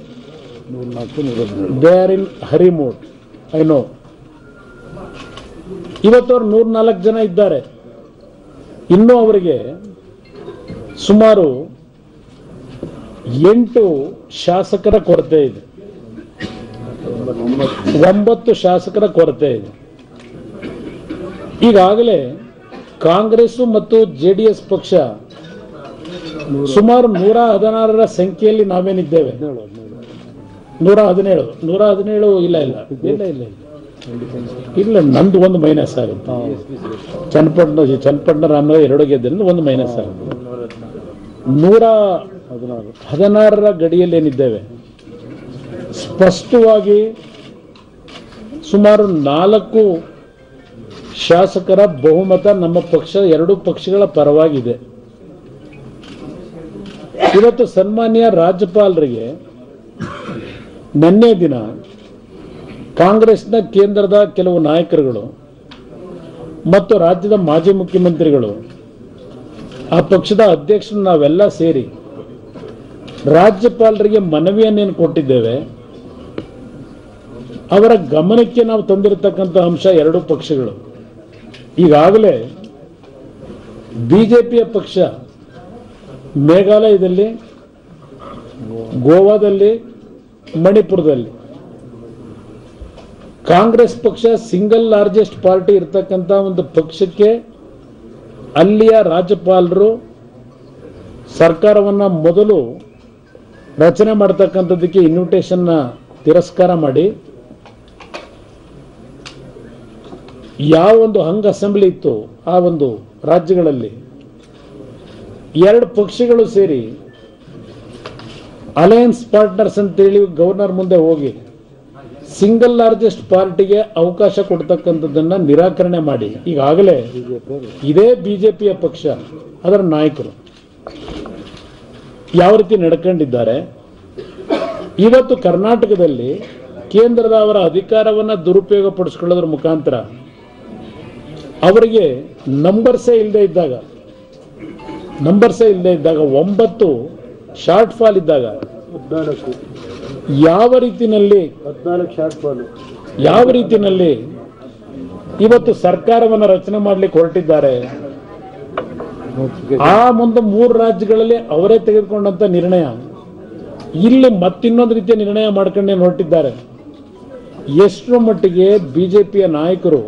they are in hurry mode. I know ಇವತ್ತವ್ರು 104 ಜನ ಇದ್ದಾರೆ. ಇನ್ನೂ ಅವರಿಗೆ ಸುಮಾರು 8 ಶಾಸಕರ ಕೊರತೆ ಇದೆ, 9 ಶಾಸಕರ ಕೊರತೆ ಇದೆ. ಈಗಾಗಲೇ ಕಾಂಗ್ರೆಸ್ ಮತ್ತು JDS ಪಕ್ಷ ಸುಮಾರು 116ರ ಸಂಖ್ಯೆಯಲ್ಲಿ ನಾವೇನಿದ್ದೇವೆ. 117 ಇಲ್ಲ ಇಲ್ಲ ಇಲ್ಲ ಇಲ್ಲ ಇಲ್ಲ, ನಂದು ಒಂದು ಮೈನಸ್ ಆಗುತ್ತೆ. ಚನ್ನಪಟ್ಟಣ ರಾಮನಗರ 2 ಗೆದ್ದರಿಂದ ಒಂದು ಮೈನಸ್ ಆಗುತ್ತೆ. 116ರ ಗಡಿಯಲ್ಲಿ ಏನಿದ್ದೇವೆ, ಸ್ಪಷ್ಟವಾಗಿ ಸುಮಾರು 4 ಶಾಸಕರ ಬಹುಮತ ನಮ್ಮ ಪಕ್ಷ 2 ಪಕ್ಷಗಳ ಪರವಾಗಿದೆ. ಇವತ್ತು ಸನ್ಮಾನ್ಯ ರಾಜ್ಯಪಾಲರಿಗೆ ನಿನ್ನೆ ದಿನ ಕಾಂಗ್ರೆಸ್ನ ಕೇಂದ್ರದ ಕೆಲವು ನಾಯಕರುಗಳು ಮತ್ತು ರಾಜ್ಯದ ಮಾಜಿ ಮುಖ್ಯಮಂತ್ರಿಗಳು ಆ ಪಕ್ಷದ ಅಧ್ಯಕ್ಷರು ನಾವೆಲ್ಲ ಸೇರಿ ರಾಜ್ಯಪಾಲರಿಗೆ ಮನವಿಯನ್ನೇನು ಕೊಟ್ಟಿದ್ದೇವೆ, ಅವರ ಗಮನಕ್ಕೆ ನಾವು ತಂದಿರತಕ್ಕಂಥ ಅಂಶ ಎರಡೂ ಪಕ್ಷಗಳು. ಈಗಾಗಲೇ ಬಿಜೆಪಿಯ ಪಕ್ಷ ಮೇಘಾಲಯದಲ್ಲಿ, ಗೋವಾದಲ್ಲಿ, ಮಣಿಪುರದಲ್ಲಿ, ಕಾಂಗ್ರೆಸ್ ಪಕ್ಷ ಸಿಂಗಲ್ ಲಾರ್ಜೆಸ್ಟ್ ಪಾರ್ಟಿ ಇರತಕ್ಕಂಥ ಒಂದು ಪಕ್ಷಕ್ಕೆ ಅಲ್ಲಿಯ ರಾಜ್ಯಪಾಲರು ಸರ್ಕಾರವನ್ನು ಮೊದಲು ರಚನೆ ಮಾಡತಕ್ಕಂಥದ್ದಕ್ಕೆ ಇನ್ವಿಟೇಷನ್ನ ತಿರಸ್ಕಾರ ಮಾಡಿ, ಯಾವ ಒಂದು ಹಂಗ್ ಅಸೆಂಬ್ಲಿ ಇತ್ತು ಆ ಒಂದು ರಾಜ್ಯಗಳಲ್ಲಿ ಎರಡು ಪಕ್ಷಗಳು ಸೇರಿ ಅಲಯನ್ಸ್ ಪಾರ್ಟ್ನರ್ಸ್ ಅಂತೇಳಿ ಗವರ್ನರ್ ಮುಂದೆ ಹೋಗಿ ಸಿಂಗಲ್ ಲಾರ್ಜೆಸ್ಟ್ ಪಾರ್ಟಿಗೆ ಅವಕಾಶ ಕೊಡ್ತಕ್ಕಂಥದ್ದನ್ನ ನಿರಾಕರಣೆ ಮಾಡಿ ಈಗಾಗಲೇ ಇದೇ ಬಿಜೆಪಿಯ ಪಕ್ಷ ಅದರ ನಾಯಕರು ಯಾವ ರೀತಿ ನಡ್ಕೊಂಡಿದ್ದಾರೆ. ಇವತ್ತು ಕರ್ನಾಟಕದಲ್ಲಿ ಕೇಂದ್ರದ ಅವರ ಅಧಿಕಾರವನ್ನು ದುರುಪಯೋಗ ಪಡಿಸ್ಕೊಳ್ಳೋದ್ರ ಮುಖಾಂತರ ಅವರಿಗೆ ನಂಬರ್ಸೇ ಇಲ್ಲದೆ ಇದ್ದಾಗ 9 ಶಾರ್ಟ್ ಫಾಲ್ ಇದ್ದಾಗ ಯಾವ ರೀತಿನಲ್ಲಿ ಇವತ್ತು ಸರ್ಕಾರವನ್ನು ರಚನೆ ಮಾಡಲಿಕ್ಕೆ ಹೊರಟಿದ್ದಾರೆ. ಆ ಮುಂದೆ 3 ರಾಜ್ಯಗಳಲ್ಲಿ ಅವರೇ ತೆಗೆದುಕೊಂಡಂತ ನಿರ್ಣಯ ಇಲ್ಲಿ ಮತ್ತಿನ್ನೊಂದು ರೀತಿಯ ನಿರ್ಣಯ ಮಾಡ್ಕೊಂಡೇ ಹೊರಟಿದ್ದಾರೆ. ಎಷ್ಟರ ಮಟ್ಟಿಗೆ ಬಿಜೆಪಿಯ ನಾಯಕರು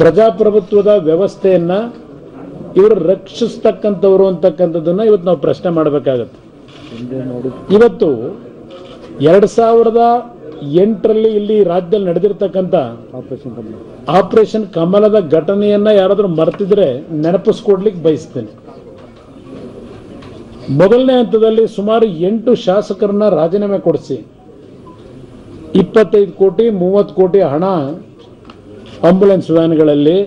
ಪ್ರಜಾಪ್ರಭುತ್ವದ ವ್ಯವಸ್ಥೆಯನ್ನ ಇವರು ರಕ್ಷಿಸ್ತಕ್ಕಂಥವ್ರು ಅಂತಕ್ಕಂಥದ್ದನ್ನ ಇವತ್ತು ನಾವು ಪ್ರಶ್ನೆ ಮಾಡಬೇಕಾಗತ್ತೆ. ಇವತ್ತು 2008ರಲ್ಲಿ ಇಲ್ಲಿ ರಾಜ್ಯದಲ್ಲಿ ನಡೆದಿರ್ತಕ್ಕಂಥ ಆಪರೇಷನ್ ಕಮಲದ ಘಟನೆಯನ್ನ ಯಾರಾದ್ರೂ ಮರ್ತಿದ್ರೆ ನೆನಪಿಸ್ಕೊಡ್ಲಿಕ್ಕೆ ಬಯಸ್ತೇನೆ. ಮೊದಲನೇ ಹಂತದಲ್ಲಿ ಸುಮಾರು 8 ಶಾಸಕರನ್ನ ರಾಜೀನಾಮೆ ಕೊಡಿಸಿ 25 ಕೋಟಿ 30 ಕೋಟಿ ಹಣ ಆಂಬ್ಯುಲೆನ್ಸ್ ವ್ಯಾನ್ಗಳಲ್ಲಿ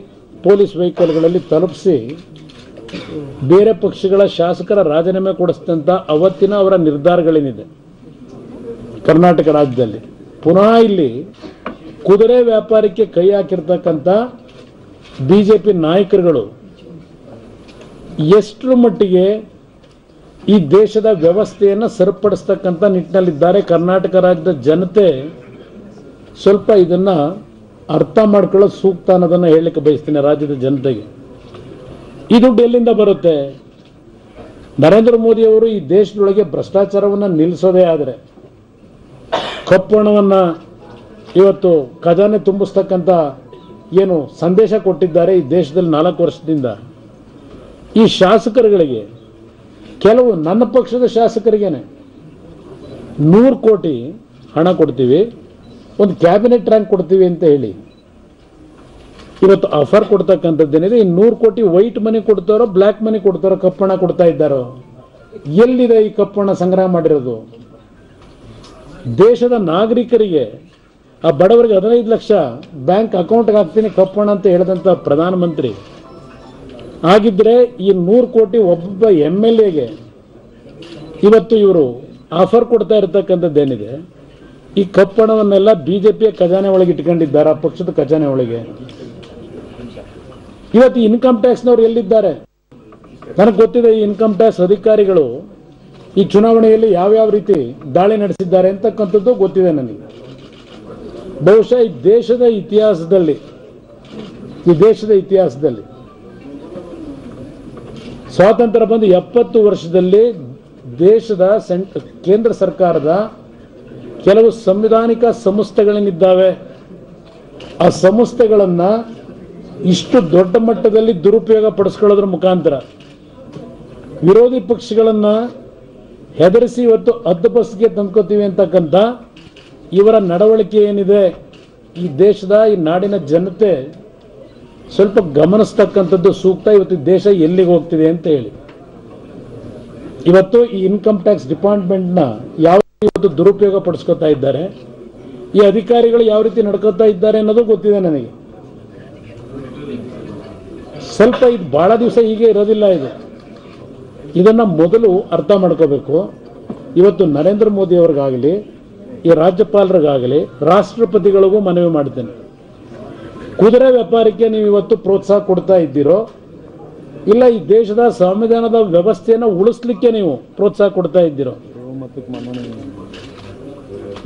ಪೊಲೀಸ್ ವೆಹಿಕಲ್ಗಳಲ್ಲಿ ತಲುಪಿಸಿ ಬೇರೆ ಪಕ್ಷಗಳ ಶಾಸಕರ ರಾಜೀನಾಮೆ ಕೊಡಿಸಿದಂತ ಅವತ್ತಿನ ಅವರ ನಿರ್ಧಾರಗಳೇನಿದೆ ಕರ್ನಾಟಕ ರಾಜ್ಯದಲ್ಲಿ ಪುನಃ ಇಲ್ಲಿ ಕುದುರೆ ವ್ಯಾಪಾರಕ್ಕೆ ಕೈ ಹಾಕಿರ್ತಕ್ಕಂಥ ಬಿಜೆಪಿ ನಾಯಕರುಗಳು ಎಷ್ಟರ ಮಟ್ಟಿಗೆ ಈ ದೇಶದ ವ್ಯವಸ್ಥೆಯನ್ನು ಸರಿಪಡಿಸ್ತಕ್ಕಂಥ ನಿಟ್ಟಿನಲ್ಲಿದ್ದಾರೆ. ಕರ್ನಾಟಕ ರಾಜ್ಯದ ಜನತೆ ಸ್ವಲ್ಪ ಇದನ್ನ ಅರ್ಥ ಮಾಡ್ಕೊಳ್ಳೋದು ಸೂಕ್ತ ಅನ್ನೋದನ್ನ ಹೇಳಲಿಕ್ಕೆ ಬಯಸ್ತೀನಿ ರಾಜ್ಯದ ಜನತೆಗೆ. ಈ ದುಡ್ಡು ಎಲ್ಲಿಂದ ಬರುತ್ತೆ? ನರೇಂದ್ರ ಮೋದಿ ಅವರು ಈ ದೇಶದೊಳಗೆ ಭ್ರಷ್ಟಾಚಾರವನ್ನು ನಿಲ್ಲಿಸೋದೇ ಆದರೆ ಕಪ್ಪು ಹಣವನ್ನ ಇವತ್ತು ಖಜಾನೆ ತುಂಬಿಸ್ತಕ್ಕಂಥ ಏನು ಸಂದೇಶ ಕೊಟ್ಟಿದ್ದಾರೆ ಈ ದೇಶದಲ್ಲಿ 4 ವರ್ಷದಿಂದ, ಈ ಶಾಸಕರುಗಳಿಗೆ ಕೆಲವು ನನ್ನ ಪಕ್ಷದ ಶಾಸಕರಿಗೇನೆ 100 ಕೋಟಿ ಹಣ ಕೊಡ್ತೀವಿ, ಒಂದು ಕ್ಯಾಬಿನೆಟ್ ರ್ಯಾಂಕ್ ಕೊಡ್ತೀವಿ ಅಂತ ಹೇಳಿ ಇವತ್ತು ಆಫರ್ ಕೊಡ್ತಕ್ಕಂಥದ್ದೇನಿದೆ. ಈ 100 ಕೋಟಿ ವೈಟ್ ಮನಿ ಕೊಡ್ತಾರೋ ಬ್ಲ್ಯಾಕ್ ಮನಿ ಕೊಡ್ತಾರೋ ಕಪ್ಪಣ ಕೊಡ್ತಾ ಇದ್ದಾರೋ? ಎಲ್ಲಿದೆ ಈ ಕಪ್ಪಣ ಸಂಗ್ರಹ ಮಾಡಿರೋದು? ದೇಶದ ನಾಗರಿಕರಿಗೆ ಆ ಬಡವರಿಗೆ 15 ಲಕ್ಷ ಬ್ಯಾಂಕ್ ಅಕೌಂಟ್ಗೆ ಹಾಕ್ತೀನಿ ಕಪ್ಪಣ ಅಂತ ಹೇಳಿದಂಥ ಪ್ರಧಾನಮಂತ್ರಿ ಆಗಿದ್ರೆ ಈ 100 ಕೋಟಿ ಒಬ್ಬೊಬ್ಬ MLAಗೆ ಇವತ್ತು ಇವರು ಆಫರ್ ಕೊಡ್ತಾ ಇರತಕ್ಕಂಥದ್ದೇನಿದೆ ಈ ಕಪ್ಪಣವನ್ನೆಲ್ಲ ಬಿಜೆಪಿಯ ಖಜಾನೆ ಒಳಗೆ ಇಟ್ಕೊಂಡಿದ್ದಾರೆ, ಆ ಪಕ್ಷದ ಖಜಾನೆ ಒಳಗೆ. ಇವತ್ತು ಇನ್ಕಮ್ ಟ್ಯಾಕ್ಸ್ನವ್ರು ಎಲ್ಲಿದ್ದಾರೆ? ನನಗೆ ಗೊತ್ತಿದೆ ಈ ಇನ್ಕಮ್ ಟ್ಯಾಕ್ಸ್ ಅಧಿಕಾರಿಗಳು ಈ ಚುನಾವಣೆಯಲ್ಲಿ ಯಾವ್ಯಾವ ರೀತಿ ದಾಳಿ ನಡೆಸಿದ್ದಾರೆ ಅಂತಕ್ಕಂಥದ್ದು ಗೊತ್ತಿದೆ ನನಗೆ. ಬಹುಶಃ ಈ ದೇಶದ ಇತಿಹಾಸದಲ್ಲಿ ಸ್ವಾತಂತ್ರ್ಯ ಬಂದು 70 ವರ್ಷದಲ್ಲಿ ದೇಶದ ಕೇಂದ್ರ ಸರ್ಕಾರದ ಕೆಲವು ಸಂವಿಧಾನಿಕ ಸಂಸ್ಥೆಗಳೇನಿದ್ದಾವೆ ಆ ಸಂಸ್ಥೆಗಳನ್ನ ಇಷ್ಟು ದೊಡ್ಡ ಮಟ್ಟದಲ್ಲಿ ದುರುಪಯೋಗ ಪಡಿಸ್ಕೊಳ್ಳೋದ್ರ ಮುಖಾಂತರ ವಿರೋಧಿ ಪಕ್ಷಗಳನ್ನ ಹೆದರಿಸಿ ಇವತ್ತು ಹದ್ದುಬಸ್ಗೆ ತಂದ್ಕೋತೀವಿ ಅಂತಕ್ಕಂಥ ಇವರ ನಡವಳಿಕೆ ಏನಿದೆ ಈ ದೇಶದ ಈ ನಾಡಿನ ಜನತೆ ಸ್ವಲ್ಪ ಗಮನಿಸ್ತಕ್ಕಂಥದ್ದು ಸೂಕ್ತ. ಇವತ್ತು ದೇಶ ಎಲ್ಲಿಗೆ ಹೋಗ್ತಿದೆ ಅಂತ ಹೇಳಿ ಇವತ್ತು ಈ ಇನ್ಕಮ್ ಟ್ಯಾಕ್ಸ್ ಡಿಪಾರ್ಟ್ಮೆಂಟ್ನ ಯಾವ ಇವತ್ತು ದುರುಪಯೋಗ ಪಡಿಸ್ಕೊತಾ ಇದ್ದಾರೆ, ಈ ಅಧಿಕಾರಿಗಳು ಯಾವ ರೀತಿ ನಡ್ಕೋತಾ ಇದ್ದಾರೆ ಅನ್ನೋದು ಗೊತ್ತಿದೆ ನನಗೆ. ಸ್ವಲ್ಪ ಇದು ಬಹಳ ದಿವಸ ಹೀಗೆ ಇರೋದಿಲ್ಲ. ಇದನ್ನ ಮೊದಲು ಅರ್ಥ ಮಾಡ್ಕೋಬೇಕು. ಇವತ್ತು ನರೇಂದ್ರ ಮೋದಿ ಅವ್ರಿಗಾಗಲಿ ಈ ರಾಜ್ಯಪಾಲರಿಗಾಗಲಿ ರಾಷ್ಟ್ರಪತಿಗಳಿಗೂ ಮನವಿ ಮಾಡ್ತೇನೆ, ಕುದುರೆ ವ್ಯಾಪಾರಕ್ಕೆ ನೀವು ಇವತ್ತು ಪ್ರೋತ್ಸಾಹ ಕೊಡ್ತಾ ಇದ್ದೀರೋ ಇಲ್ಲ ಈ ದೇಶದ ಸಂವಿಧಾನದ ವ್ಯವಸ್ಥೆಯನ್ನು ಉಳಿಸ್ಲಿಕ್ಕೆ ನೀವು ಪ್ರೋತ್ಸಾಹ ಕೊಡ್ತಾ ಇದ್ದೀರೋ.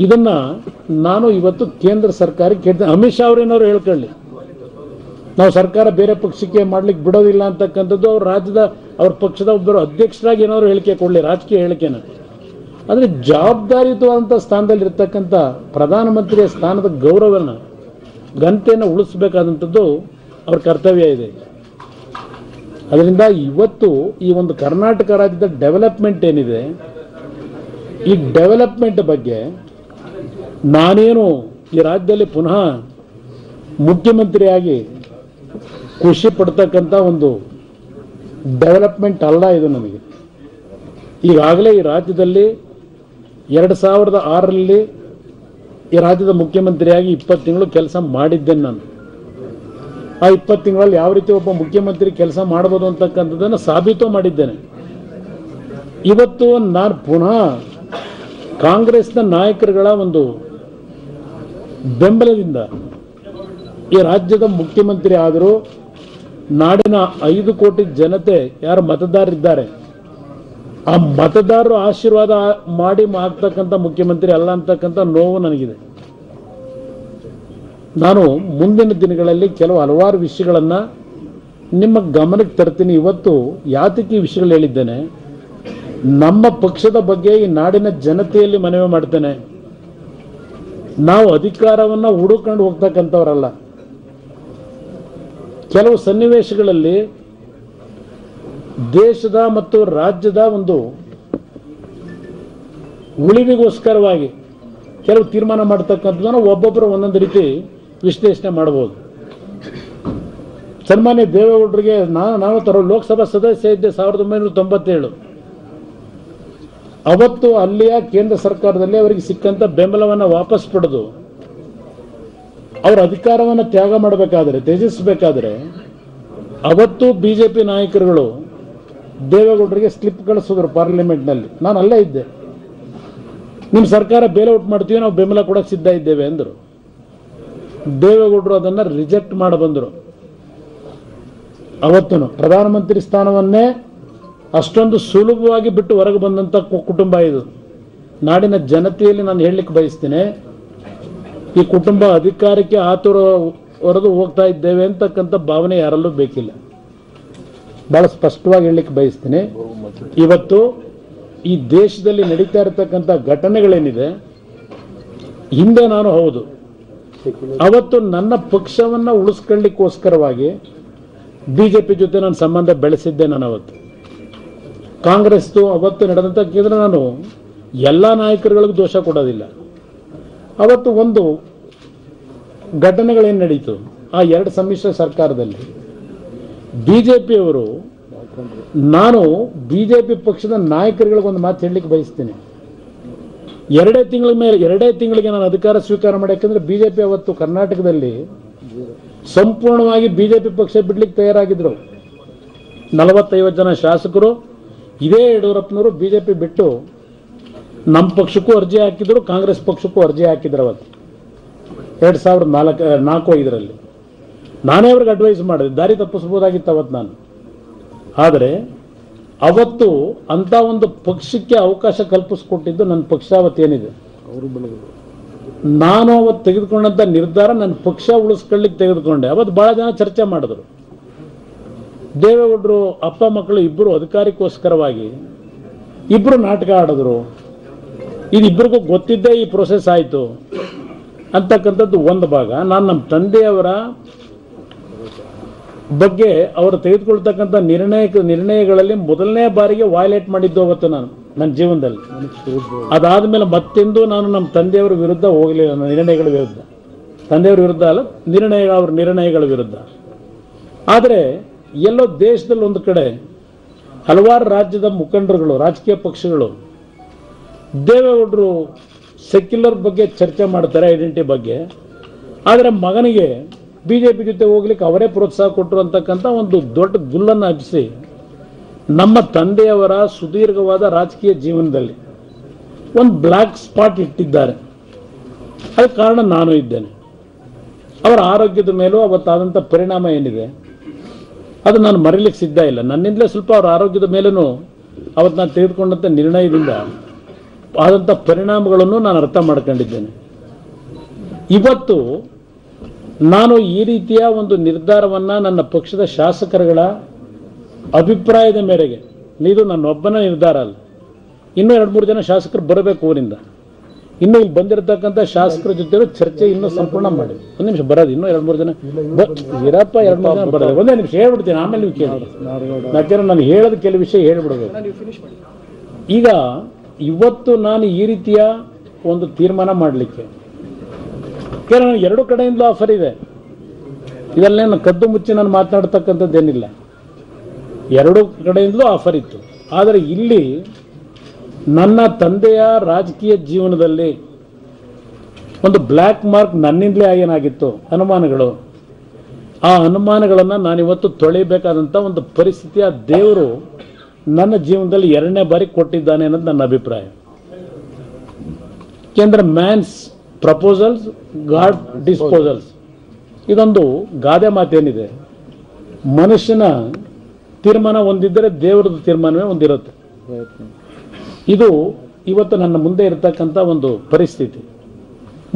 ಇದನ್ನ ನಾನು ಇವತ್ತು ಕೇಂದ್ರ ಸರ್ಕಾರಕ್ಕೆ ಕೇಳ್ತೇನೆ. ಅಮಿತ್ ಶಾ ಅವರೇನವರು ಹೇಳ್ಕೊಳ್ಳಿ, ನಾವು ಸರ್ಕಾರ ಬೇರೆ ಪಕ್ಷಕ್ಕೆ ಮಾಡ್ಲಿಕ್ಕೆ ಬಿಡೋದಿಲ್ಲ ಅಂತಕ್ಕಂಥದ್ದು ಅವ್ರ ರಾಜ್ಯದ ಅವ್ರ ಪಕ್ಷದ ಒಬ್ಬರು ಅಧ್ಯಕ್ಷರಾಗಿ ಏನಾದ್ರು ಹೇಳಿಕೆ ಕೊಡಲಿ, ರಾಜಕೀಯ ಹೇಳಿಕೆನ. ಆದರೆ ಜವಾಬ್ದಾರಿಯುತವಾದಂಥ ಸ್ಥಾನದಲ್ಲಿ ಇರ್ತಕ್ಕಂಥ ಪ್ರಧಾನಮಂತ್ರಿಯ ಸ್ಥಾನದ ಗೌರವನ ಘನತೆಯನ್ನು ಉಳಿಸಬೇಕಾದಂಥದ್ದು ಅವ್ರ ಕರ್ತವ್ಯ ಇದೆ. ಅದರಿಂದ ಇವತ್ತು ಈ ಒಂದು ಕರ್ನಾಟಕ ರಾಜ್ಯದ ಡೆವಲಪ್ಮೆಂಟ್ ಏನಿದೆ, ಈ ಡೆವಲಪ್ಮೆಂಟ್ ಬಗ್ಗೆ ನಾನೇನು ಈ ರಾಜ್ಯದಲ್ಲಿ ಪುನಃ ಮುಖ್ಯಮಂತ್ರಿಯಾಗಿ ಖುಷಿ ಪಡ್ತಕ್ಕಂಥ ಒಂದು ಡೆವಲಪ್ಮೆಂಟ್ ಅಲ್ಲ ಇದು ನನಗೆ. ಈಗಾಗಲೇ ಈ ರಾಜ್ಯದಲ್ಲಿ 2006ರಲ್ಲಿ ಈ ರಾಜ್ಯದ ಮುಖ್ಯಮಂತ್ರಿಯಾಗಿ 20 ತಿಂಗಳು ಕೆಲಸ ಮಾಡಿದ್ದೇನೆ ನಾನು. ಆ 20 ತಿಂಗಳಲ್ಲಿ ಯಾವ ರೀತಿ ಒಬ್ಬ ಮುಖ್ಯಮಂತ್ರಿ ಕೆಲಸ ಮಾಡ್ಬೋದು ಅಂತಕ್ಕಂಥದ್ದನ್ನು ಸಾಬೀತು ಮಾಡಿದ್ದೇನೆ. ಇವತ್ತು ನಾನು ಪುನಃ ಕಾಂಗ್ರೆಸ್ನ ನಾಯಕರುಗಳ ಒಂದು ಬೆಂಬಲದಿಂದ ಈ ರಾಜ್ಯದ ಮುಖ್ಯಮಂತ್ರಿ ಆದರೂ ನಾಡಿನ 5 ಕೋಟಿ ಜನತೆ ಯಾರು ಮತದಾರರಿದ್ದಾರೆ, ಆ ಮತದಾರರು ಆಶೀರ್ವಾದ ಮಾಡಿ ಆಗ್ತಕ್ಕಂಥ ಮುಖ್ಯಮಂತ್ರಿ ಅಲ್ಲ ಅಂತಕ್ಕಂಥ ನೋವು ನನಗಿದೆ. ನಾನು ಮುಂದಿನ ದಿನಗಳಲ್ಲಿ ಹಲವಾರು ವಿಷಯಗಳನ್ನು ನಿಮ್ಮ ಗಮನಕ್ಕೆ ತರ್ತೀನಿ. ಇವತ್ತು ಯಾತಕ್ಕೆ ಈ ವಿಷಯಗಳು ಹೇಳಿದ್ದೇನೆ, ನಮ್ಮ ಪಕ್ಷದ ಬಗ್ಗೆ ಈ ನಾಡಿನ ಜನತೆಯಲ್ಲಿ ಮನವಿ ಮಾಡ್ತೇನೆ. ನಾವು ಅಧಿಕಾರವನ್ನು ಹುಡುಕೊಂಡು ಹೋಗ್ತಕ್ಕಂಥವರಲ್ಲ. ಕೆಲವು ಸನ್ನಿವೇಶಗಳಲ್ಲಿ ದೇಶದ ಮತ್ತು ರಾಜ್ಯದ ಒಂದು ಉಳಿವಿಗೋಸ್ಕರವಾಗಿ ಕೆಲವು ತೀರ್ಮಾನ ಮಾಡ್ತಕ್ಕಂಥದ್ದನ್ನು ಒಬ್ಬೊಬ್ಬರು ಒಂದೊಂದು ರೀತಿ ವಿಶ್ಲೇಷಣೆ ಮಾಡಬಹುದು. ಸನ್ಮಾನ್ಯ ದೇವೇಗೌಡರಿಗೆ ನಾನು ಲೋಕಸಭಾ ಸದಸ್ಯ ಇದ್ದೆ 1997. ಅವತ್ತು ಅಲ್ಲಿಯ ಕೇಂದ್ರ ಸರ್ಕಾರದಲ್ಲಿ ಅವರಿಗೆ ಸಿಕ್ಕಂತ ಬೆಂಬಲವನ್ನು ವಾಪಸ್ ಪಡೆದು ಅವರ ಅಧಿಕಾರವನ್ನು ತ್ಯಾಗ ಮಾಡಬೇಕಾದ್ರೆ, ತ್ಯಜಿಸಬೇಕಾದ್ರೆ ಅವತ್ತು ಬಿಜೆಪಿ ನಾಯಕರುಗಳು ದೇವೇಗೌಡರಿಗೆ ಸ್ಲಿಪ್ ಕಳಿಸಿದ್ರು ಪಾರ್ಲಿಮೆಂಟ್ನಲ್ಲಿ. ನಾನು ಅಲ್ಲೇ ಇದ್ದೆ. ನಿಮ್ಮ ಸರ್ಕಾರ ಬೇಲೌಟ್ ಮಾಡ್ತೀವಿ, ನಾವು ಬೆಂಬಲ ಕೊಡಕ್ಕೆ ಸಿದ್ಧ ಇದ್ದೇವೆ ಅಂದರು. ದೇವೇಗೌಡರು ಅದನ್ನು ರಿಜೆಕ್ಟ್ ಮಾಡಿ ಬಂದರು. ಅವತ್ತು ಪ್ರಧಾನಮಂತ್ರಿ ಸ್ಥಾನವನ್ನೇ ಅಷ್ಟೊಂದು ಸುಲಭವಾಗಿ ಬಿಟ್ಟು ಹೊರಗೆ ಬಂದಂಥ ಕುಟುಂಬ ಇದು. ನಾಡಿನ ಜನತೆಯಲ್ಲಿ ನಾನು ಹೇಳಲಿಕ್ಕೆ ಬಯಸ್ತೇನೆ, ಈ ಕುಟುಂಬ ಅಧಿಕಾರಕ್ಕೆ ಆತುರ ಹೊರದು ಹೋಗ್ತಾ ಇದ್ದೇವೆ ಅಂತಕ್ಕಂಥ ಭಾವನೆ ಯಾರಲ್ಲೂ ಬೇಕಿಲ್ಲ. ಬಹಳ ಸ್ಪಷ್ಟವಾಗಿ ಹೇಳಲಿಕ್ಕೆ ಬಯಸ್ತೇನೆ. ಇವತ್ತು ಈ ದೇಶದಲ್ಲಿ ನಡೀತಾ ಇರತಕ್ಕಂಥ ಘಟನೆಗಳೇನಿದೆ, ಹಿಂದೆ ನಾನು ಹೌದು ಅವತ್ತು ನನ್ನ ಪಕ್ಷವನ್ನು ಉಳಿಸ್ಕೊಳ್ಳಿಕ್ಕೋಸ್ಕರವಾಗಿ ಬಿಜೆಪಿ ಜೊತೆ ನಾನು ಸಂಬಂಧ ಬೆಳೆಸಿದ್ದೆ. ನಾನು ಅವತ್ತು ಕಾಂಗ್ರೆಸ್ದು ಅವತ್ತು ನಡೆದಂಥ ಕೇಂದ್ರ, ನಾನು ಎಲ್ಲ ನಾಯಕರುಗಳಿಗೂ ದೋಷ ಕೊಡೋದಿಲ್ಲ. ಅವತ್ತು ಒಂದು ಘಟನೆಗಳೇನು ನಡೀತು, ಆ 2 ಸಮ್ಮಿಶ್ರ ಸರ್ಕಾರದಲ್ಲಿ ಬಿಜೆಪಿಯವರು, ನಾನು ಬಿಜೆಪಿ ಪಕ್ಷದ ನಾಯಕರುಗಳಿಗೆ ಒಂದು ಮಾತು ಹೇಳಲಿಕ್ಕೆ ಬಯಸ್ತೀನಿ. 2 ತಿಂಗಳಿಗೆ ನಾನು ಅಧಿಕಾರ ಸ್ವೀಕಾರ ಮಾಡಿ, ಯಾಕಂದ್ರೆ ಬಿಜೆಪಿ ಅವತ್ತು ಕರ್ನಾಟಕದಲ್ಲಿ ಸಂಪೂರ್ಣವಾಗಿ ಬಿಜೆಪಿ ಪಕ್ಷ ಬಿಡ್ಲಿಕ್ಕೆ ತಯಾರಾಗಿದ್ರು. 40-50 ಜನ ಶಾಸಕರು ಇದೇ ಯಡಿಯೂರಪ್ಪನವರು ಬಿಜೆಪಿ ಬಿಟ್ಟು ನಮ್ಮ ಪಕ್ಷಕ್ಕೂ ಅರ್ಜಿ ಹಾಕಿದ್ರು, ಕಾಂಗ್ರೆಸ್ ಪಕ್ಷಕ್ಕೂ ಅರ್ಜಿ ಹಾಕಿದ್ರು. ಅವತ್ತು 2004-5ರಲ್ಲಿ ನಾನೇ ಅವ್ರಿಗೆ ಅಡ್ವೈಸ್ ಮಾಡಿದೆ, ದಾರಿ ತಪ್ಪಿಸ್ಬೋದಾಗಿತ್ತು ಅವತ್ತು ನಾನು. ಆದರೆ ಅವತ್ತು ಅಂತ ಒಂದು ಪಕ್ಷಕ್ಕೆ ಅವಕಾಶ ಕಲ್ಪಿಸ್ಕೊಟ್ಟಿದ್ದು ನನ್ನ ಪಕ್ಷ. ಅವತ್ತೇನಿದೆ, ನಾನು ಅವತ್ತು ತೆಗೆದುಕೊಂಡಂತ ನಿರ್ಧಾರ ನನ್ನ ಪಕ್ಷ ಉಳಿಸ್ಕೊಳ್ಳಿಕ್ಕೆ ತೆಗೆದುಕೊಂಡೆ. ಅವತ್ತು ಬಹಳ ಜನ ಚರ್ಚೆ ಮಾಡಿದ್ರು. ದೇವೇಗೌಡರು ಅಪ್ಪ ಮಕ್ಕಳು ಇಬ್ಬರು ಅಧಿಕಾರಕ್ಕೋಸ್ಕರವಾಗಿ ಇಬ್ಬರು ನಾಟಕ ಆಡಿದ್ರು. ಇದಿಬ್ಬರಿಗೂ ಗೊತ್ತಿದ್ದೇ ಈ ಪ್ರೊಸೆಸ್ ಆಯಿತು ಅಂತಕ್ಕಂಥದ್ದು ಒಂದು ಭಾಗ. ನಾನು ನಮ್ಮ ತಂದೆಯವರ ಬಗ್ಗೆ ಅವರು ತೆಗೆದುಕೊಳ್ತಕ್ಕಂಥ ನಿರ್ಣಯಗಳಲ್ಲಿ ಮೊದಲನೇ ಬಾರಿಗೆ ವೈಲೇಟ್ ಮಾಡಿದ್ದು ಅವತ್ತು ನಾನು ನನ್ನ ಜೀವನದಲ್ಲಿ. ಅದಾದ್ಮೇಲೆ ಮತ್ತೆಂದು ನಾನು ನಮ್ಮ ತಂದೆಯವರ ವಿರುದ್ಧ ಹೋಗಲಿಲ್ಲ. ನಿರ್ಣಯಗಳ ವಿರುದ್ಧ, ತಂದೆಯವರ ವಿರುದ್ಧ ಅಲ್ಲ, ಅವ್ರ ನಿರ್ಣಯಗಳ ವಿರುದ್ಧ. ಆದರೆ ಎಲ್ಲೋ ದೇಶದಲ್ಲಿ ಒಂದು ಕಡೆ ಹಲವಾರು ರಾಜ್ಯದ ಮುಖಂಡರುಗಳು, ರಾಜಕೀಯ ಪಕ್ಷಗಳು ದೇವೇಗೌಡರು ಸೆಕ್ಯುಲರ್ ಬಗ್ಗೆ ಚರ್ಚೆ ಮಾಡ್ತಾರೆ, ಐಡೆಂಟಿಟಿ ಬಗ್ಗೆ. ಆದರೆ ಮಗನಿಗೆ ಬಿಜೆಪಿ ಜೊತೆ ಹೋಗ್ಲಿಕ್ಕೆ ಅವರೇ ಪ್ರೋತ್ಸಾಹ ಕೊಟ್ಟರು ಅಂತಕ್ಕಂಥ ಒಂದು ದೊಡ್ಡ ಗುಲ್ಲನ್ನು ಹಬ್ಬಿಸಿ ನಮ್ಮ ತಂದೆಯವರ ಸುದೀರ್ಘವಾದ ರಾಜಕೀಯ ಜೀವನದಲ್ಲಿ ಒಂದು ಬ್ಲ್ಯಾಕ್ ಸ್ಪಾಟ್ ಇಟ್ಟಿದ್ದಾರೆ. ಅದಕ್ಕೆ ಕಾರಣ ನಾನು ಇದ್ದೇನೆ. ಅವರ ಆರೋಗ್ಯದ ಮೇಲೂ ಅವತ್ತಾದಂಥ ಪರಿಣಾಮ ಏನಿದೆ ಅದು ನಾನು ಮರೀಲಿಕ್ಕೆ ಸಿದ್ಧ ಇಲ್ಲ. ನನ್ನಿಂದಲೇ ಸ್ವಲ್ಪ ಅವ್ರ ಆರೋಗ್ಯದ ಮೇಲೂ ಅವತ್ತು ನಾನು ತೆಗೆದುಕೊಂಡಂಥ ನಿರ್ಣಯದಿಂದ ಆದಂಥ ಪರಿಣಾಮಗಳನ್ನು ನಾನು ಅರ್ಥ ಮಾಡ್ಕೊಂಡಿದ್ದೇನೆ. ಇವತ್ತು ನಾನು ಈ ರೀತಿಯ ಒಂದು ನಿರ್ಧಾರವನ್ನು ನನ್ನ ಪಕ್ಷದ ಶಾಸಕರುಗಳ ಅಭಿಪ್ರಾಯದ ಮೇರೆಗೆ, ಇದು ನನ್ನೊಬ್ಬನ ನಿರ್ಧಾರ ಅಲ್ಲ, ಇನ್ನೂ 2-3 ಜನ ಶಾಸಕರು ಬರಬೇಕು ಊರಿಂದ, ಇನ್ನು ಇಲ್ಲಿ ಬಂದಿರತಕ್ಕಂಥ ಶಾಸಕರ ಜೊತೆ ಚರ್ಚೆ ಇನ್ನೂ ಸಂಪೂರ್ಣ ಮಾಡಿ. ಒಂದು ನಿಮಿಷ ಬರೋದು, ಇನ್ನೂ 2-3 ಜನ ಇರಪ್ಪ, 2-3 ಜನ ಬರೋದು. ಒಂದೇ ನಿಮಿಷ ಹೇಳ್ಬಿಡ್ತೀನಿ, ಆಮೇಲೆ ನೀವು ಕೇಳಿ. ಯಾಕೆಂದ್ರೆ ನಾನು ಹೇಳೋದು ಕೆಲವು ವಿಷಯ ಹೇಳ್ಬಿಡ್ಬೇಕು. ಈಗ ಇವತ್ತು ನಾನು ಈ ರೀತಿಯ ಒಂದು ತೀರ್ಮಾನ ಮಾಡಲಿಕ್ಕೆ ಕೇವಲ 2 ಕಡೆಯಿಂದಲೂ ಆಫರ್ ಇದೆ. ಇದನ್ನೇನು ಕದ್ದು ಮುಚ್ಚಿ ನಾನು ಮಾತನಾಡ್ತಕ್ಕಂಥದ್ದೇನಿಲ್ಲ. 2 ಕಡೆಯಿಂದಲೂ ಆಫರ್ ಇತ್ತು. ಆದರೆ ಇಲ್ಲಿ ನನ್ನ ತಂದೆಯ ರಾಜಕೀಯ ಜೀವನದಲ್ಲಿ ಒಂದು ಬ್ಲ್ಯಾಕ್ ಮಾರ್ಕ್ ನನ್ನಿಂದಲೇ ಏನಾಗಿತ್ತು, ಅನುಮಾನಗಳು. ಆ ಅನುಮಾನಗಳನ್ನು ನಾನಿವತ್ತು ತೊಳಿಬೇಕಾದಂಥ ಒಂದು ಪರಿಸ್ಥಿತಿಯ ದೇವರು ನನ್ನ ಜೀವನದಲ್ಲಿ 2ನೇ ಬಾರಿ ಕೊಟ್ಟಿದ್ದಾನೆ ಅನ್ನೋದು ನನ್ನ ಅಭಿಪ್ರಾಯ. ಯಾಕೆಂದ್ರೆ ಮ್ಯಾನ್ಸ್ ಪ್ರಪೋಸಲ್ಸ್ ಗಾಡ್ ಡಿಸ್ಪೋಸಲ್ಸ್, ಇದೊಂದು ಗಾದೆ ಮಾತೇನಿದೆ. ಮನುಷ್ಯನ ತೀರ್ಮಾನ ಒಂದಿದ್ದರೆ ದೇವರದ್ದು ತೀರ್ಮಾನವೇ ಒಂದಿರುತ್ತೆ. ಇದು ಇವತ್ತು ನನ್ನ ಮುಂದೆ ಇರತಕ್ಕಂಥ ಒಂದು ಪರಿಸ್ಥಿತಿ.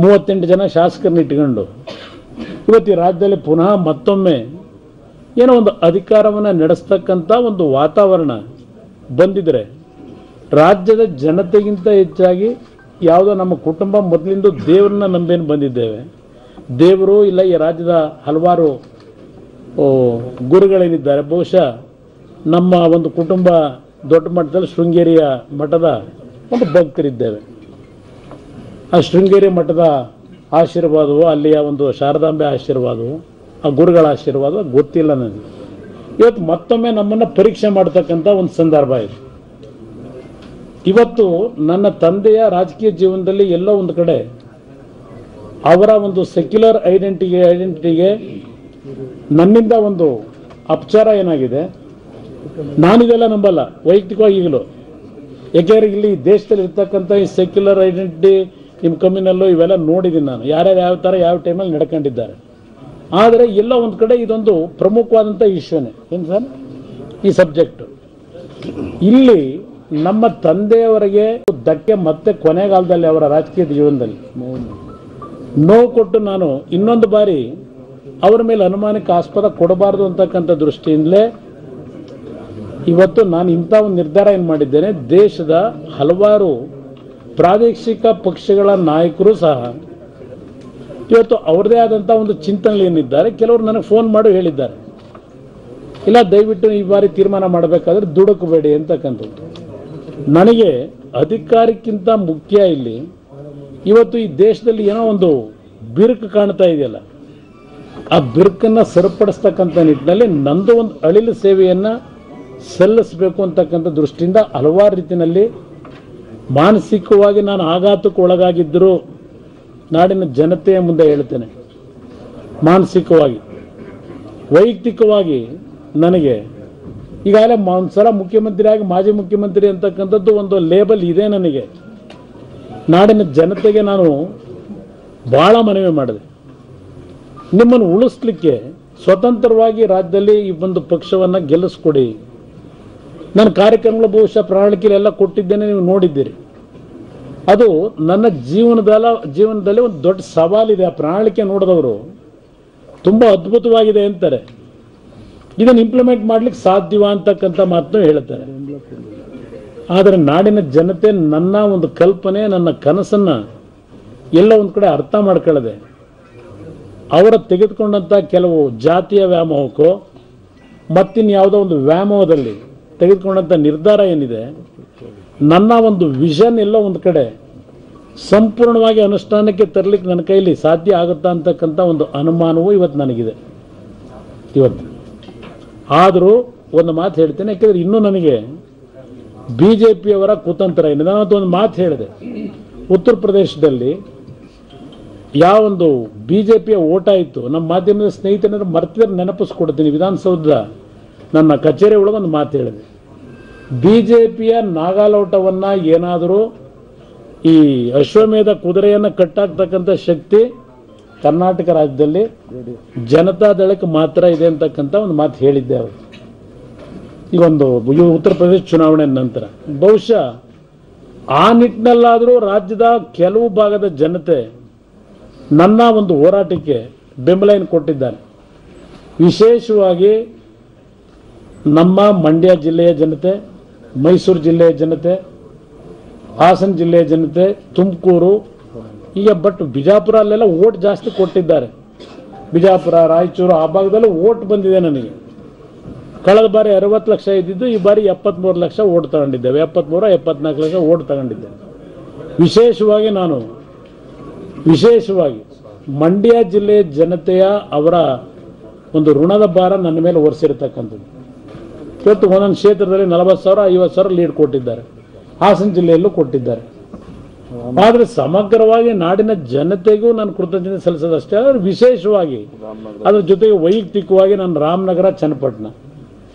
38 ಜನ ಶಾಸಕರನ್ನ ಇಟ್ಕೊಂಡು ಇವತ್ತು ಈ ರಾಜ್ಯದಲ್ಲಿ ಪುನಃ ಮತ್ತೊಮ್ಮೆ ಏನೋ ಒಂದು ಅಧಿಕಾರವನ್ನು ನಡೆಸ್ತಕ್ಕಂಥ ಒಂದು ವಾತಾವರಣ ಬಂದಿದ್ರೆ, ರಾಜ್ಯದ ಜನತೆಗಿಂತ ಹೆಚ್ಚಾಗಿ ಯಾವುದೋ ನಮ್ಮ ಕುಟುಂಬ ಮೊದಲಿಂದ ದೇವರನ್ನ ನಂಬೇನು ಬಂದಿದ್ದೇವೆ. ದೇವರು ಇಲ್ಲ ಈ ರಾಜ್ಯದ ಹಲವಾರು ಗುರುಗಳೇನಿದ್ದಾರೆ, ಬಹುಶಃ ನಮ್ಮ ಒಂದು ಕುಟುಂಬ ದೊಡ್ಡ ಮಟ್ಟದಲ್ಲಿ ಶೃಂಗೇರಿಯ ಮಠದ ಒಂದು ಭಕ್ತರಿದ್ದೇವೆ. ಆ ಶೃಂಗೇರಿ ಮಠದ ಆಶೀರ್ವಾದವು, ಅಲ್ಲಿಯ ಒಂದು ಶಾರದಾಂಬೆ ಆಶೀರ್ವಾದವು, ಆ ಗುರುಗಳ ಆಶೀರ್ವಾದ ಗೊತ್ತಿಲ್ಲ ನನಗೆ. ಇವತ್ತು ಮತ್ತೊಮ್ಮೆ ನಮ್ಮನ್ನು ಪರೀಕ್ಷೆ ಮಾಡ್ತಕ್ಕಂಥ ಒಂದು ಸಂದರ್ಭ ಇದೆ. ಇವತ್ತು ನನ್ನ ತಂದೆಯ ರಾಜಕೀಯ ಜೀವನದಲ್ಲಿ ಎಲ್ಲೋ ಒಂದು ಕಡೆ ಅವರ ಒಂದು ಸೆಕ್ಯುಲರ್ ಐಡೆಂಟಿಟಿಗೆ ನನ್ನಿಂದ ಒಂದು ಅಪಚಾರ ಏನಾಗಿದೆ, ನಾನಿದೆಲ್ಲ ನಂಬಲ್ಲ ವೈಯಕ್ತಿಕವಾಗಿ ಈಗಲೂ. ಯಾಕೆಂದರೆ ಇಲ್ಲಿ ದೇಶದಲ್ಲಿ ಇರ್ತಕ್ಕಂಥ ಈ ಸೆಕ್ಯುಲರ್ ಐಡೆಂಟಿಟಿ ನಿಮ್ಮ ಕಮ್ಯುನಲ್ಲೂ ಇವೆಲ್ಲ ನೋಡಿದ್ದೀನಿ ನಾನು, ಯಾರ್ಯಾರು ಯಾವ ಥರ ಯಾವ ಟೈಮಲ್ಲಿ ನಡ್ಕೊಂಡಿದ್ದಾರೆ. ಆದರೆ ಎಲ್ಲ ಒಂದು ಕಡೆ ಇದೊಂದು ಪ್ರಮುಖವಾದಂಥ ಇಶ್ಯೂನೇ ಏನು ಸರ್ ಈ ಸಬ್ಜೆಕ್ಟು. ಇಲ್ಲಿ ನಮ್ಮ ತಂದೆಯವರಿಗೆ ಧಕ್ಕೆ ಮತ್ತೆ ಕೊನೆಗಾಲದಲ್ಲಿ ಅವರ ರಾಜಕೀಯ ಜೀವನದಲ್ಲಿ ನೋವು ಕೊಟ್ಟು ನಾನು ಇನ್ನೊಂದು ಬಾರಿ ಅವರ ಮೇಲೆ ಅನುಮಾನಕ್ಕೆ ಆಸ್ಪದ ಕೊಡಬಾರ್ದು ಅಂತಕ್ಕಂಥ ದೃಷ್ಟಿಯಿಂದಲೇ ಇವತ್ತು ನಾನು ಇಂಥ ಒಂದು ನಿರ್ಧಾರ ಏನು ಮಾಡಿದ್ದೇನೆ. ದೇಶದ ಹಲವಾರು ಪ್ರಾದೇಶಿಕ ಪಕ್ಷಗಳ ನಾಯಕರು ಸಹ ಇವತ್ತು ಅವ್ರದೇ ಆದಂಥ ಒಂದು ಚಿಂತನೆಗಳು ಏನಿದ್ದಾರೆ, ಕೆಲವರು ನನಗೆ ಫೋನ್ ಮಾಡಿ ಹೇಳಿದ್ದಾರೆ, ಇಲ್ಲ ದಯವಿಟ್ಟು ಈ ಬಾರಿ ತೀರ್ಮಾನ ಮಾಡಬೇಕಾದ್ರೆ ದುಡುಕಬೇಡಿ ಅಂತಕ್ಕಂಥದ್ದು. ನನಗೆ ಅಧಿಕಾರಕ್ಕಿಂತ ಮುಖ್ಯ ಇಲ್ಲಿ ಇವತ್ತು ಈ ದೇಶದಲ್ಲಿ ಏನೋ ಒಂದು ಬಿರುಕು ಕಾಣ್ತಾ ಇದೆಯಲ್ಲ, ಆ ಬಿರುಕನ್ನು ಸರಿಪಡಿಸ್ತಕ್ಕಂಥ ನಿಟ್ಟಿನಲ್ಲಿ ನಂದು ಒಂದು ಅಳಿಲು ಸೇವೆಯನ್ನು ಸಲ್ಲಿಸಬೇಕು ಅಂತಕ್ಕಂಥ ದೃಷ್ಟಿಯಿಂದ ಹಲವಾರು ರೀತಿಯಲ್ಲಿ ಮಾನಸಿಕವಾಗಿ ನಾನು ಆಘಾತಕ್ಕೆ ಒಳಗಾಗಿದ್ದರೂ ನಾಡಿನ ಜನತೆಯ ಮುಂದೆ ಹೇಳ್ತೇನೆ. ಮಾನಸಿಕವಾಗಿ, ವೈಯಕ್ತಿಕವಾಗಿ ನನಗೆ ಈಗಾಗಲೇ ಒಂದ್ಸಲ ಮುಖ್ಯಮಂತ್ರಿಯಾಗಿ ಮಾಜಿ ಮುಖ್ಯಮಂತ್ರಿ ಅಂತಕ್ಕಂಥದ್ದು ಒಂದು ಲೇಬಲ್ ಇದೆ ನನಗೆ. ನಾಡಿನ ಜನತೆಗೆ ನಾನು ಭಾಳ ಮನವಿ ಮಾಡಿದೆ, ನಿಮ್ಮನ್ನು ಉಳಿಸ್ಲಿಕ್ಕೆ ಸ್ವತಂತ್ರವಾಗಿ ರಾಜ್ಯದಲ್ಲಿ ಈ ಒಂದು ಪಕ್ಷವನ್ನು ಗೆಲ್ಲಿಸ್ಕೊಡಿ. ನನ್ನ ಕಾರ್ಯಕ್ರಮಗಳ ಬಹುಶಃ ಪ್ರಣಾಳಿಕೆಯಲ್ಲೆಲ್ಲ ಕೊಟ್ಟಿದ್ದೇನೆ, ನೀವು ನೋಡಿದ್ದೀರಿ. ಅದು ನನ್ನ ಜೀವನದಲ್ಲಿ ಒಂದು ದೊಡ್ಡ ಸವಾಲಿದೆ. ಆ ಪ್ರಣಾಳಿಕೆ ನೋಡಿದವರು ತುಂಬ ಅದ್ಭುತವಾಗಿದೆ ಅಂತಾರೆ, ಇದನ್ನು ಇಂಪ್ಲಿಮೆಂಟ್ ಮಾಡ್ಲಿಕ್ಕೆ ಸಾಧ್ಯವ ಅಂತಕ್ಕಂಥ ಮಾತನ್ನು ಹೇಳ್ತಾರೆ. ಆದರೆ ನಾಡಿನ ಜನತೆ ನನ್ನ ಒಂದು ಕಲ್ಪನೆ, ನನ್ನ ಕನಸನ್ನು ಎಲ್ಲ ಒಂದು ಕಡೆ ಅರ್ಥ ಮಾಡ್ಕೊಳ್ಳದೆ ಅವರ ತೆಗೆದುಕೊಂಡಂಥ ಕೆಲವು ಜಾತಿಯ ವ್ಯಾಮೋಹಕ್ಕೋ ಮತ್ತಿನ್ಯಾವುದೋ ಒಂದು ವ್ಯಾಮೋಹದಲ್ಲಿ ತೆಗೆದುಕೊಂಡಂಥ ನಿರ್ಧಾರ ಏನಿದೆ, ನನ್ನ ಒಂದು ವಿಷನ್ ಎಲ್ಲ ಒಂದು ಕಡೆ ಸಂಪೂರ್ಣವಾಗಿ ಅನುಷ್ಠಾನಕ್ಕೆ ತರಲಿಕ್ಕೆ ನನ್ನ ಕೈಲಿ ಸಾಧ್ಯ ಆಗುತ್ತಾ ಅಂತಕ್ಕಂಥ ಒಂದು ಅನುಮಾನವೂ ಇವತ್ತು ನನಗಿದೆ. ಇವತ್ತು ಆದರೂ ಒಂದು ಮಾತು ಹೇಳ್ತೇನೆ, ಯಾಕೆಂದರೆ ಇನ್ನೂ ನನಗೆ BJPಯವರ ಕುತಂತ್ರ ಏನಿದೆ. ನಾನು ಒಂದು ಮಾತು ಹೇಳಿದೆ, ಉತ್ತರ ಪ್ರದೇಶದಲ್ಲಿ ಯಾವೊಂದು BJPಯ ಓಟ ಇತ್ತು, ನಮ್ಮ ಮಾಧ್ಯಮದ ಸ್ನೇಹಿತರನ್ನ ಮರ್ತಿದ್ರೆ ನೆನಪಿಸ್ಕೊಡ್ತೀನಿ. ವಿಧಾನಸೌಧದ ನನ್ನ ಕಚೇರಿ ಒಳಗೆ ಒಂದು ಮಾತು ಹೇಳಿದೆ, BJPಯ ನಾಗಾಲೋಟವನ್ನು ಏನಾದರೂ ಈ ಅಶ್ವಮೇಧ ಕುದುರೆಯನ್ನು ಕಟ್ಟಾಕ್ತಕ್ಕಂಥ ಶಕ್ತಿ ಕರ್ನಾಟಕ ರಾಜ್ಯದಲ್ಲಿ ಜನತಾದಳಕ್ಕೆ ಮಾತ್ರ ಇದೆ ಅಂತಕ್ಕಂಥ ಒಂದು ಮಾತು ಹೇಳಿದ್ದೆ ಅವರು. ಈಗ ಒಂದು ಉತ್ತರ ಪ್ರದೇಶ ಚುನಾವಣೆ ನಂತರ ಬಹುಶಃ ಆ ನಿಟ್ಟಿನಲ್ಲಾದರೂ ರಾಜ್ಯದ ಕೆಲವು ಭಾಗದ ಜನತೆ ನನ್ನ ಒಂದು ಹೋರಾಟಕ್ಕೆ ಬೆಂಬಲ ಕೊಟ್ಟಿದ್ದಾರೆ. ವಿಶೇಷವಾಗಿ ನಮ್ಮ ಮಂಡ್ಯ ಜಿಲ್ಲೆಯ ಜನತೆ, ಮೈಸೂರು ಜಿಲ್ಲೆಯ ಜನತೆ, ಹಾಸನ ಜಿಲ್ಲೆಯ ಜನತೆ, ತುಮಕೂರು, ಈಗ ಬಟ್ ಬಿಜಾಪುರ ಅಲ್ಲೆಲ್ಲ ಓಟ್ ಜಾಸ್ತಿ ಕೊಟ್ಟಿದ್ದಾರೆ. ಬಿಜಾಪುರ, ರಾಯಚೂರು ಆ ಭಾಗದಲ್ಲಿ ಓಟ್ ಬಂದಿದೆ ನನಗೆ. ಕಳೆದ ಬಾರಿ 60 ಲಕ್ಷ ಇದ್ದಿದ್ದು ಈ ಬಾರಿ 73 ಲಕ್ಷ ಓಟ್ ತಗೊಂಡಿದ್ದೇವೆ. 74 ಲಕ್ಷ ಓಟ್ ತಗೊಂಡಿದ್ದೇವೆ. ವಿಶೇಷವಾಗಿ ಮಂಡ್ಯ ಜಿಲ್ಲೆಯ ಜನತೆಯ ಅವರ ಒಂದು ಋಣದ ಭಾರ ನನ್ನ ಮೇಲೆ ಹೊರಿಸಿರ್ತಕ್ಕಂಥದ್ದು. ಇವತ್ತು ಒಂದೊಂದು ಕ್ಷೇತ್ರದಲ್ಲಿ 40,000 50,000 ಲೀಡ್ ಕೊಟ್ಟಿದ್ದಾರೆ. ಹಾಸನ ಜಿಲ್ಲೆಯಲ್ಲೂ ಕೊಟ್ಟಿದ್ದಾರೆ. ಆದರೆ ಸಮಗ್ರವಾಗಿ ನಾಡಿನ ಜನತೆಗೂ ನಾನು ಕೃತಜ್ಞತೆ ಸಲ್ಲಿಸೋದಷ್ಟೇ. ಆದರೆ ವಿಶೇಷವಾಗಿ ಅದರ ಜೊತೆಗೆ ವೈಯಕ್ತಿಕವಾಗಿ ನಾನು ರಾಮನಗರ, ಚನ್ನಪಟ್ಟಣ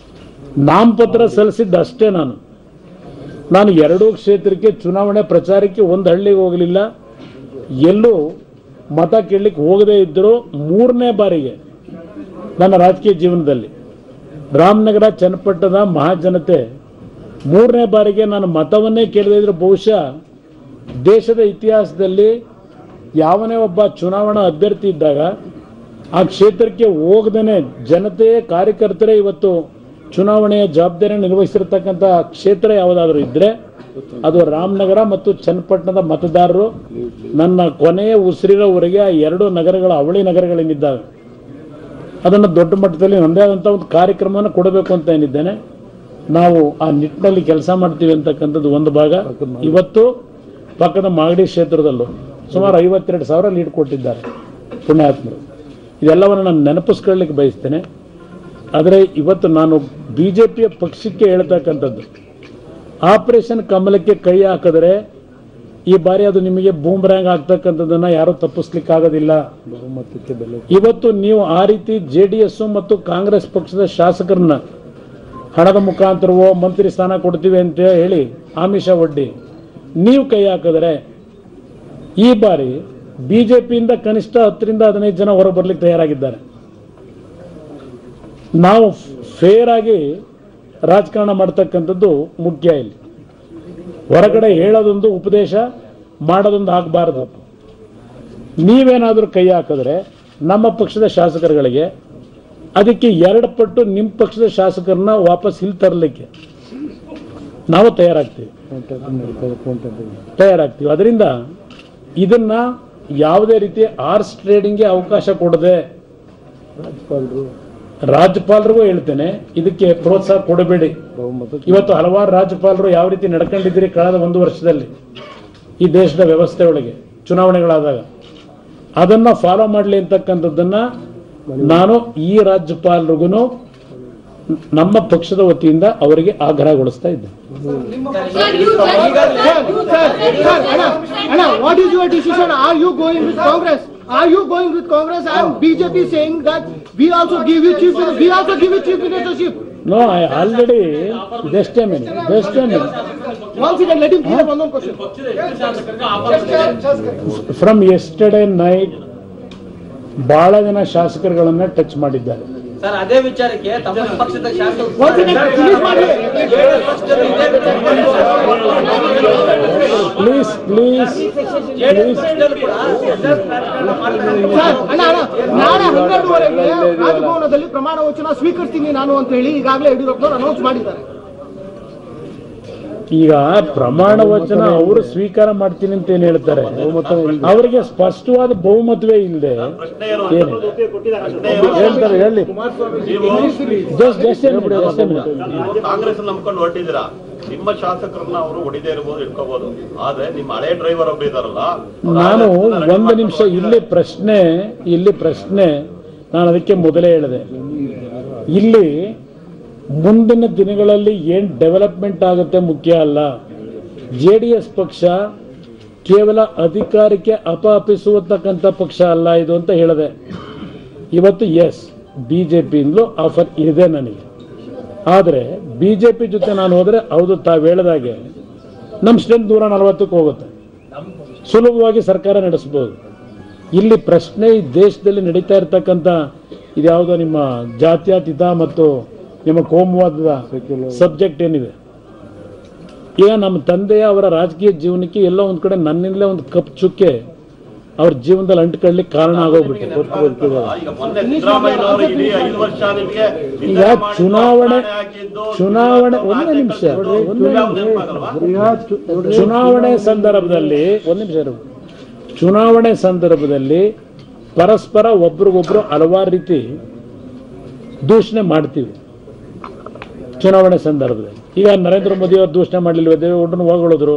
ನಾಮಪತ್ರ ಸಲ್ಲಿಸಿದ್ದಷ್ಟೇ. ನಾನು ಎರಡೂ ಕ್ಷೇತ್ರಕ್ಕೆ ಚುನಾವಣೆ ಪ್ರಚಾರಕ್ಕೆ ಒಂದು ಹಳ್ಳಿಗೆ ಹೋಗಲಿಲ್ಲ, ಎಲ್ಲೂ ಮತ ಕೇಳಲಿಕ್ಕೆ ಹೋಗದೇ ಇದ್ದರೂ 3ನೇ ಬಾರಿಗೆ ನನ್ನ ರಾಜಕೀಯ ಜೀವನದಲ್ಲಿ ರಾಮನಗರ, ಚನ್ನಪಟ್ಟಣದ ಮಹಾಜನತೆ 3ನೇ ಬಾರಿಗೆ ನಾನು ಮತವನ್ನೇ ಕೇಳದೇ ಇದ್ರೆ ಬಹುಶಃ ದೇಶದ ಇತಿಹಾಸದಲ್ಲಿ ಯಾವನೇ ಒಬ್ಬ ಚುನಾವಣಾ ಅಭ್ಯರ್ಥಿ ಇದ್ದಾಗ ಆ ಕ್ಷೇತ್ರಕ್ಕೆ ಹೋಗದೇನೆ ಜನತೆಯೇ ಕಾರ್ಯಕರ್ತರೇ ಇವತ್ತು ಚುನಾವಣೆಯ ಜವಾಬ್ದಾರಿ ನಿರ್ವಹಿಸಿರ್ತಕ್ಕಂಥ ಕ್ಷೇತ್ರ ಯಾವುದಾದ್ರೂ ಇದ್ರೆ ಅದು ರಾಮನಗರ ಮತ್ತು ಚನ್ನಪಟ್ಟಣದ ಮತದಾರರು. ನನ್ನ ಕೊನೆಯ ಉಸಿರಿರೋವರೆಗೆ ಆ 2 ನಗರಗಳ ಅವಳಿ ನಗರಗಳೇನಿದ್ದಾವೆ ಅದನ್ನು ದೊಡ್ಡ ಮಟ್ಟದಲ್ಲಿ ನನ್ನದೇ ಆದಂಥ ಒಂದು ಕಾರ್ಯಕ್ರಮವನ್ನು ಕೊಡಬೇಕು ಅಂತ ಏನಿದ್ದೇನೆ. ನಾವು ಆ ನಿಟ್ಟಿನಲ್ಲಿ ಕೆಲಸ ಮಾಡ್ತೀವಿ ಅಂತಕ್ಕಂಥದ್ದು ಒಂದು ಭಾಗ. ಇವತ್ತು ಪಕ್ಕದ ಮಾಗಡಿ ಕ್ಷೇತ್ರದಲ್ಲೂ ಸುಮಾರು 52,000 ಲೀಡ್ ಕೊಟ್ಟಿದ್ದಾರೆ ಪುಣ್ಯಾತ್ಮರು. ಇದೆಲ್ಲವನ್ನು ನಾನು ನೆನಪಿಸ್ಕೊಳ್ಳಿಕ್ಕೆ ಬಯಸ್ತೇನೆ. ಆದರೆ ಇವತ್ತು ನಾನು ಬಿಜೆಪಿಯ ಪಕ್ಷಕ್ಕೆ ಹೇಳ್ತಕ್ಕಂಥದ್ದು, ಆಪರೇಷನ್ ಕಮಲಕ್ಕೆ ಕೈ ಹಾಕಿದ್ರೆ ಈ ಬಾರಿ ಅದು ನಿಮಗೆ ಬೂಮ್ರ್ಯಾಂಗ್ ಆಗ್ತಕ್ಕಂಥದ್ದನ್ನು ಯಾರೂ ತಪ್ಪಿಸ್ಲಿಕ್ಕಾಗೋದಿಲ್ಲ. ಇವತ್ತು ನೀವು ಆ ರೀತಿ JDS ಮತ್ತು ಕಾಂಗ್ರೆಸ್ ಪಕ್ಷದ ಶಾಸಕರನ್ನ ಹಣದ ಮುಖಾಂತರವೋ ಮಂತ್ರಿ ಸ್ಥಾನ ಕೊಡ್ತೀವಿ ಅಂತ ಹೇಳಿ ಆಮಿಷ ಒಡ್ಡಿ ನೀವು ಕೈ ಹಾಕಿದ್ರೆ ಈ ಬಾರಿ ಬಿಜೆಪಿಯಿಂದ ಕನಿಷ್ಠ 10ರಿಂದ 15 ಜನ ಹೊರ ಬರ್ಲಿಕ್ಕೆ ತಯಾರಾಗಿದ್ದಾರೆ. ನಾವು ಫೇರ್ ಆಗಿ ರಾಜಕಾರಣ ಮಾಡ್ತಕ್ಕಂಥದ್ದು ಮುಖ್ಯ. ಇಲ್ಲಿ ಹೊರಗಡೆ ಹೇಳೋದೊಂದು, ಉಪದೇಶ ಮಾಡೋದೊಂದು ಆಗಬಾರ್ದು. ನೀವೇನಾದರೂ ಕೈ ಹಾಕಿದ್ರೆ ನಮ್ಮ ಪಕ್ಷದ ಶಾಸಕರುಗಳಿಗೆ ಅದಕ್ಕೆ 2 ಪಟ್ಟು ನಿಮ್ಮ ಪಕ್ಷದ ಶಾಸಕರನ್ನ ವಾಪಸ್ ಇಲ್ಲಿ ತರಲಿಕ್ಕೆ ನಾವು ತಯಾರಾಗ್ತೀವಿ. ಅದರಿಂದ ಇದನ್ನ ಯಾವುದೇ ರೀತಿ ಆರ್ಸ್ ಟ್ರೇಡಿಂಗ್ಗೆ ಅವಕಾಶ ಕೊಡದೆ ರಾಜ್ಯಪಾಲರಿಗೂ ಹೇಳ್ತೇನೆ, ಇದಕ್ಕೆ ಪ್ರೋತ್ಸಾಹ ಕೊಡಬೇಡಿ. ಇವತ್ತು ಹಲವಾರು ರಾಜ್ಯಪಾಲರು ಯಾವ ರೀತಿ ನಡ್ಕೊಂಡಿದ್ದೀರಿ ಕಳೆದ 1 ವರ್ಷದಲ್ಲಿ ಈ ದೇಶದ ವ್ಯವಸ್ಥೆ ಒಳಗೆ ಚುನಾವಣೆಗಳಾದಾಗ ಅದನ್ನ ಫಾಲೋ ಮಾಡಲಿ ಅಂತಕ್ಕಂಥದ್ದನ್ನ ನಾನು ಈ ರಾಜ್ಯಪಾಲರಿಗೂ ನಮ್ಮ ಪಕ್ಷದ ವತಿಯಿಂದ ಅವರಿಗೆ ಆಗ್ರಹಗೊಳಿಸ್ತಾ ಇದ್ದೆ. What is your decision? Are you going with Congress? Are you going with Congress and BJP saying that we also give you chief ministership? No, I already just a minute. Once again, let him clear one question. From yesterday night, ಬಹಳ ಜನ ಶಾಸಕರುಗಳನ್ನ touch ಮಾಡಿದ್ದಾರೆ. Sir, ಅದೇ ವಿಚಾರಕ್ಕೆ ತಮ್ಮ ಪಕ್ಷದ ಶಾಸಕರು please ನಾಳೆ 12:30ಗೆ ರಾಜಭವನದಲ್ಲಿ ಪ್ರಮಾಣ ವಚನ ಸ್ವೀಕರಿಸ್ತೀನಿ ನಾನು ಅಂತ ಹೇಳಿ ಈಗಾಗಲೇ ಯಡಿಯೂರಪ್ಪನವರು ಅನೌನ್ಸ್ ಮಾಡಿದ್ದಾರೆ. ಈಗ ಪ್ರಮಾಣ ವಚನ ಅವರು ಸ್ವೀಕಾರ ಮಾಡ್ತೀನಿ ಅಂತ ಏನ್ ಹೇಳ್ತಾರೆ, ಅವರಿಗೆ ಸ್ಪಷ್ಟವಾದ ಬಹುಮತವೇ ಇಲ್ಲದೆ ಹೇಳ್ತಾರೆ. ಹೇಳಿ, ಕಾಂಗ್ರೆಸ್ ನಂಬ್ಕೊಂಡು ಹೊರಟಿದ್ದೀರಾ, ನಿಮ್ಮ ಶಾಸಕರನ್ನ ಅವರು ಹೊಡಿದೇ ಇರಬಹುದು, ಇಟ್ಕೋಬಹುದು. ಆದ್ರೆ ನಿಮ್ಮ ಹಳೆ ಡ್ರೈವರ್ ಒಬ್ಬ ಇದಾರಲ್ಲ, ನಾನು 1 ನಿಮಿಷ ಇಲ್ಲಿ ಪ್ರಶ್ನೆ ನಾನು ಅದಕ್ಕೆ ಮೊದಲೇ ಹೇಳಿದೆ. ಇಲ್ಲಿ ಮುಂದಿನ ದಿನಗಳಲ್ಲಿ ಏನು ಡೆವಲಪ್ಮೆಂಟ್ ಆಗುತ್ತೆ ಮುಖ್ಯ ಅಲ್ಲ. JDS ಪಕ್ಷ ಕೇವಲ ಅಧಿಕಾರಕ್ಕೆ ಅಪಹಪಿಸುವತಕ್ಕಂಥ ಪಕ್ಷ ಅಲ್ಲ ಇದು ಅಂತ ಹೇಳಿದೆ. ಇವತ್ತು ಬಿಜೆಪಿಯಿಂದಲೂ ಆಫರ್ ಇದೆ ನನಗೆ. ಆದರೆ ಬಿಜೆಪಿ ಜೊತೆ ನಾನು ಹೋದರೆ ಹೌದು, ತಾವು ಹೇಳಿದಾಗೆ ನಮ್ಮ ಸ್ಟ್ರೆಂತ್ 140ಕ್ಕೆ ಹೋಗುತ್ತೆ, ಸುಲಭವಾಗಿ ಸರ್ಕಾರ ನಡೆಸಬಹುದು. ಇಲ್ಲಿ ಪ್ರಶ್ನೆ ಈ ದೇಶದಲ್ಲಿ ನಡೀತಾ ಇರತಕ್ಕಂಥ ಇದ್ಯಾವುದೋ ನಿಮ್ಮ ಜಾತ್ಯತೀತ ಮತ್ತು ನಿಮ್ಮ ಕೋಮುವಾದದ ಸಬ್ಜೆಕ್ಟ್ ಏನಿದೆ, ಈಗ ನಮ್ಮ ತಂದೆಯ ಅವರ ರಾಜಕೀಯ ಜೀವನಕ್ಕೆ ಎಲ್ಲ ಒಂದು ಕಡೆ ನನ್ನಿಂದಲೇ ಒಂದು ಕಪ್ ಚುಕ್ಕೆ ಅವ್ರ ಜೀವನದಲ್ಲಿ ಅಂಟ್ಕೊಳ್ಳಿಕ್ಕೆ ಕಾರಣ ಆಗೋಗ್ಬಿಟ್ಟು. ಈಗ ಚುನಾವಣೆ ಒಂದೇ ನಿಮಿಷ ಚುನಾವಣೆ ಸಂದರ್ಭದಲ್ಲಿ ಚುನಾವಣೆ ಸಂದರ್ಭದಲ್ಲಿ ಪರಸ್ಪರ ಒಬ್ರಿಗೊಬ್ರು ಹಲವಾರು ರೀತಿ ದೂಷಣೆ ಮಾಡ್ತೀವಿ ಚುನಾವಣೆ ಸಂದರ್ಭದಲ್ಲಿ. ಈಗ ನರೇಂದ್ರ ಮೋದಿ ಅವರು ದೂಷಣೆ ಮಾಡಲಿಲ್ವ, ದೇವೇಗೌಡರನ್ನು ಹೊಗಳಿದ್ರು,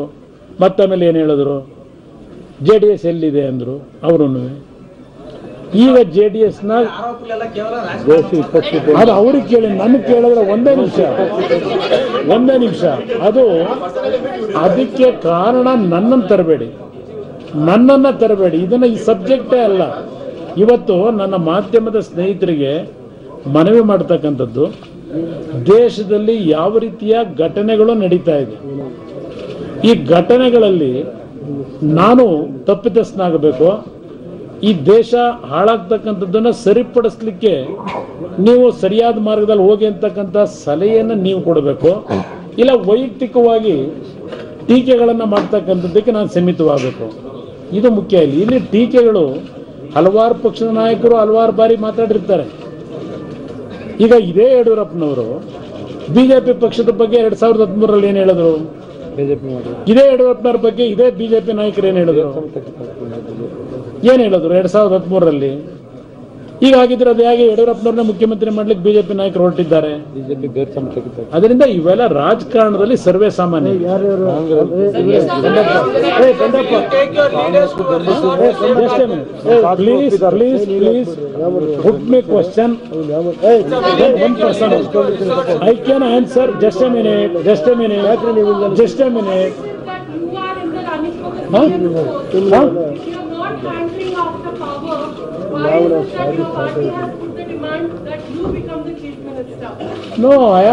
ಮತ್ತಾಮೇಲೆ ಏನು ಹೇಳಿದ್ರು, JDS ಎಲ್ಲಿದೆ ಅಂದರು ಅವರು. ಈಗ JDSನ ಅದು ಅವ್ರಿಗೆ ಕೇಳಿ, ನನಗೆ ಕೇಳಿದ್ರೆ ಒಂದೇ ನಿಮಿಷ ಅದು ಅದಕ್ಕೆ ಕಾರಣ ನನ್ನನ್ನು ತರಬೇಡಿ. ಇದನ್ನ ಈ ಸಬ್ಜೆಕ್ಟೇ ಅಲ್ಲ. ಇವತ್ತು ನನ್ನ ಮಾಧ್ಯಮದ ಸ್ನೇಹಿತರಿಗೆ ಮನವಿ ಮಾಡ್ತಕ್ಕಂಥದ್ದು, ದೇಶದಲ್ಲಿ ಯಾವ ರೀತಿಯ ಘಟನೆಗಳು ನಡೀತಾ ಇದೆ, ಈ ಘಟನೆಗಳಲ್ಲಿ ನಾನು ತಪ್ಪಿತಸ್ಥನಾಗಬೇಕು, ಈ ದೇಶ ಹಾಳಾಗ್ತಕ್ಕಂಥದ್ದನ್ನು ಸರಿಪಡಿಸ್ಲಿಕ್ಕೆ ನೀವು ಸರಿಯಾದ ಮಾರ್ಗದಲ್ಲಿ ಹೋಗಿ ಅಂತಕ್ಕಂಥ ಸಲಹೆಯನ್ನು ನೀವು ಕೊಡಬೇಕು. ಇಲ್ಲ ವೈಯಕ್ತಿಕವಾಗಿ ಟೀಕೆಗಳನ್ನು ಮಾಡ್ತಕ್ಕಂಥದ್ದಕ್ಕೆ ನಾನು ಸೀಮಿತವಾಗಬೇಕು. ಇದು ಮುಖ್ಯ. ಇಲ್ಲಿ ಟೀಕೆಗಳು ಹಲವಾರು ಪಕ್ಷದ ನಾಯಕರು ಹಲವಾರು ಬಾರಿ ಮಾತಾಡಿರ್ತಾರೆ. ಈಗ ಇದೇ ಯಡಿಯೂರಪ್ಪನವರು ಬಿಜೆಪಿ ಪಕ್ಷದ ಬಗ್ಗೆ 2013ರಲ್ಲಿ ಏನು ಹೇಳಿದ್ರು, ಇದೇ ಯಡಿಯೂರಪ್ಪನವ್ರ ಬಗ್ಗೆ ಇದೇ ಬಿಜೆಪಿ ನಾಯಕರು ಏನು ಹೇಳಿದ್ರು 2013ರಲ್ಲಿ. ಈಗ ಆಗಿದ್ರೆ ಅದು ಹೇಗೆ ಯಡಿಯೂರಪ್ಪನವ್ರನ್ನ ಮುಖ್ಯಮಂತ್ರಿ ಮಾಡ್ಲಿಕ್ಕೆ ಬಿಜೆಪಿ ನಾಯಕರು ಹೊರಟಿದ್ದಾರೆ. ಅದರಿಂದ ಇವೆಲ್ಲ ರಾಜಕಾರಣದಲ್ಲಿ ಸರ್ವೇ ಸಾಮಾನ್ಯ. Please put me question. One person. I can answer. Just a minute. Huh? Handling of the power, why is it that your party has put the demand that you become the chief minister? No, I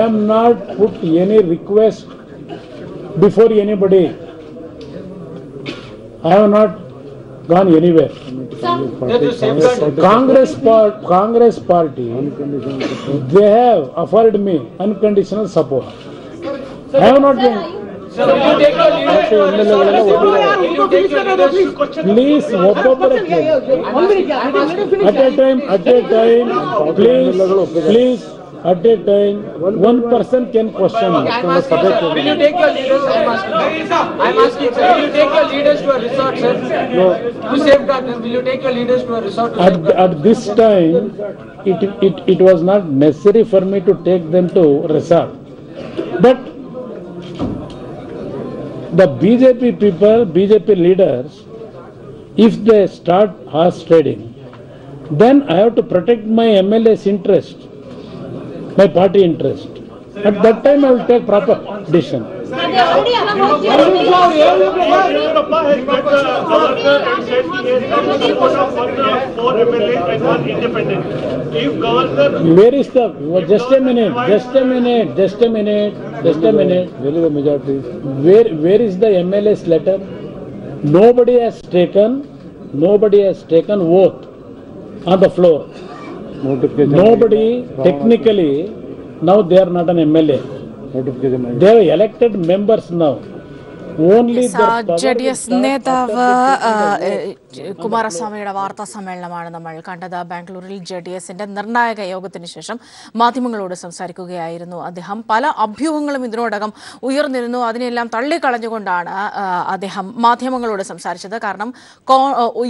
am not put any request before anybody. I have not gone anywhere. Congress party, they have offered me unconditional support. I have not been. Please, at a time, please, at a time, one person can question. Will you take your leaders? I'm asking, sir. Will you take your leaders to a resort, sir? No. To safeguard them, will you take your leaders to a resort? At this time, it was not necessary for me to take them to resort, but the BJP people, BJP leaders, if they start horse trading, then I have to protect my MLA's interest, my party interest. At that time, I will take proper decision. Where is the? Just a minute. Where is the majority? Where is the MLA's letter? Nobody has taken oath on the floor. Nobody technically. Now they are not an MLA. They are elected members now. JDS നേതാവ് കുമാരസ്വാമിയുടെ വാർത്താ സമ്മേളനമാണ് നമ്മൾ കണ്ടത്. ബാംഗ്ലൂരിൽ JDSന്റെ നിർണായക യോഗത്തിന് ശേഷം മാധ്യമങ്ങളോട് സംസാരിക്കുകയായിരുന്നു അദ്ദേഹം. പല അഭ്യൂഹങ്ങളും ഇതിനോടകം ഉയർന്നിരുന്നു. അതിനെല്ലാം തള്ളിക്കളഞ്ഞുകൊണ്ടാണ് അദ്ദേഹം മാധ്യമങ്ങളോട് സംസാരിച്ചത്. കാരണം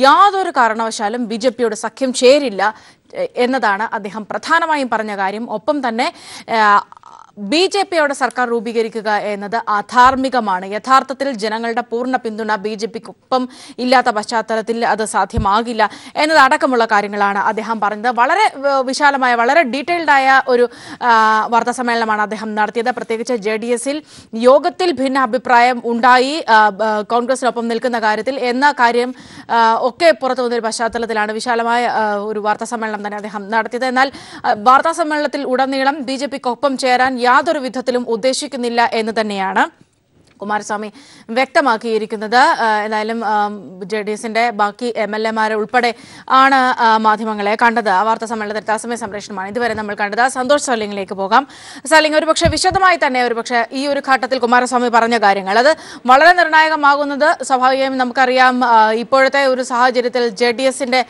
യാതൊരു കാരണവശാലും BJPയോട് സഖ്യം ചേരില്ല എന്നതാണ് അദ്ദേഹം പ്രധാനമായും പറഞ്ഞ കാര്യം. ഒപ്പം തന്നെ BJPയോട് സർക്കാർ രൂപീകരിക്കുക എന്നത് അധാർമികമാണ്. യഥാർത്ഥത്തിൽ ജനങ്ങളുടെ പൂർണ്ണ പിന്തുണ BJPക്കൊപ്പം ഇല്ലാത്ത പശ്ചാത്തലത്തിൽ അത് സാധ്യമാകില്ല എന്നതടക്കമുള്ള കാര്യങ്ങളാണ് അദ്ദേഹം പറഞ്ഞത്. വളരെ വിശാലമായ വളരെ ഡീറ്റെയിൽഡായ ഒരു വാർത്താ സമ്മേളനമാണ് അദ്ദേഹം നടത്തിയത്. പ്രത്യേകിച്ച് JDSൽ യോഗത്തിൽ ഭിന്ന അഭിപ്രായം ഉണ്ടായി കോൺഗ്രസിനൊപ്പം നിൽക്കുന്ന കാര്യത്തിൽ എന്ന കാര്യം ഒക്കെ പുറത്തു വന്നൊരു പശ്ചാത്തലത്തിലാണ് വിശാലമായ ഒരു വാർത്താ സമ്മേളനം തന്നെ അദ്ദേഹം നടത്തിയത്. എന്നാൽ വാർത്താ സമ്മേളനത്തിൽ ഉടനീളം BJPക്കൊപ്പം ചേരാൻ യാതൊരു വിധത്തിലും ഉദ്ദേശിക്കുന്നില്ല എന്ന് തന്നെയാണ് കുമാരസ്വാമി വ്യക്തമാക്കിയിരിക്കുന്നത്. എന്തായാലും JDSന്റെ ബാക്കി MLA-മാരെ ഉൾപ്പെടെ ആണ് മാധ്യമങ്ങളെ കണ്ടത്. വാർത്താ സമ്മേളനത്തിൽ തത്സമയ സംപ്രേഷണമാണ് ഇതുവരെ നമ്മൾ കണ്ടത്. സന്തോഷ് സർലിംഗിലേക്ക് പോകാം. സർലിംഗ്, ഒരുപക്ഷെ വിശദമായി തന്നെ ഒരുപക്ഷെ ഈ ഒരു ഘട്ടത്തിൽ കുമാരസ്വാമി പറഞ്ഞ കാര്യങ്ങൾ അത് വളരെ നിർണായകമാകുന്നത് സ്വാഭാവികമായും നമുക്കറിയാം. ഇപ്പോഴത്തെ ഒരു സാഹചര്യത്തിൽ JDSന്റെ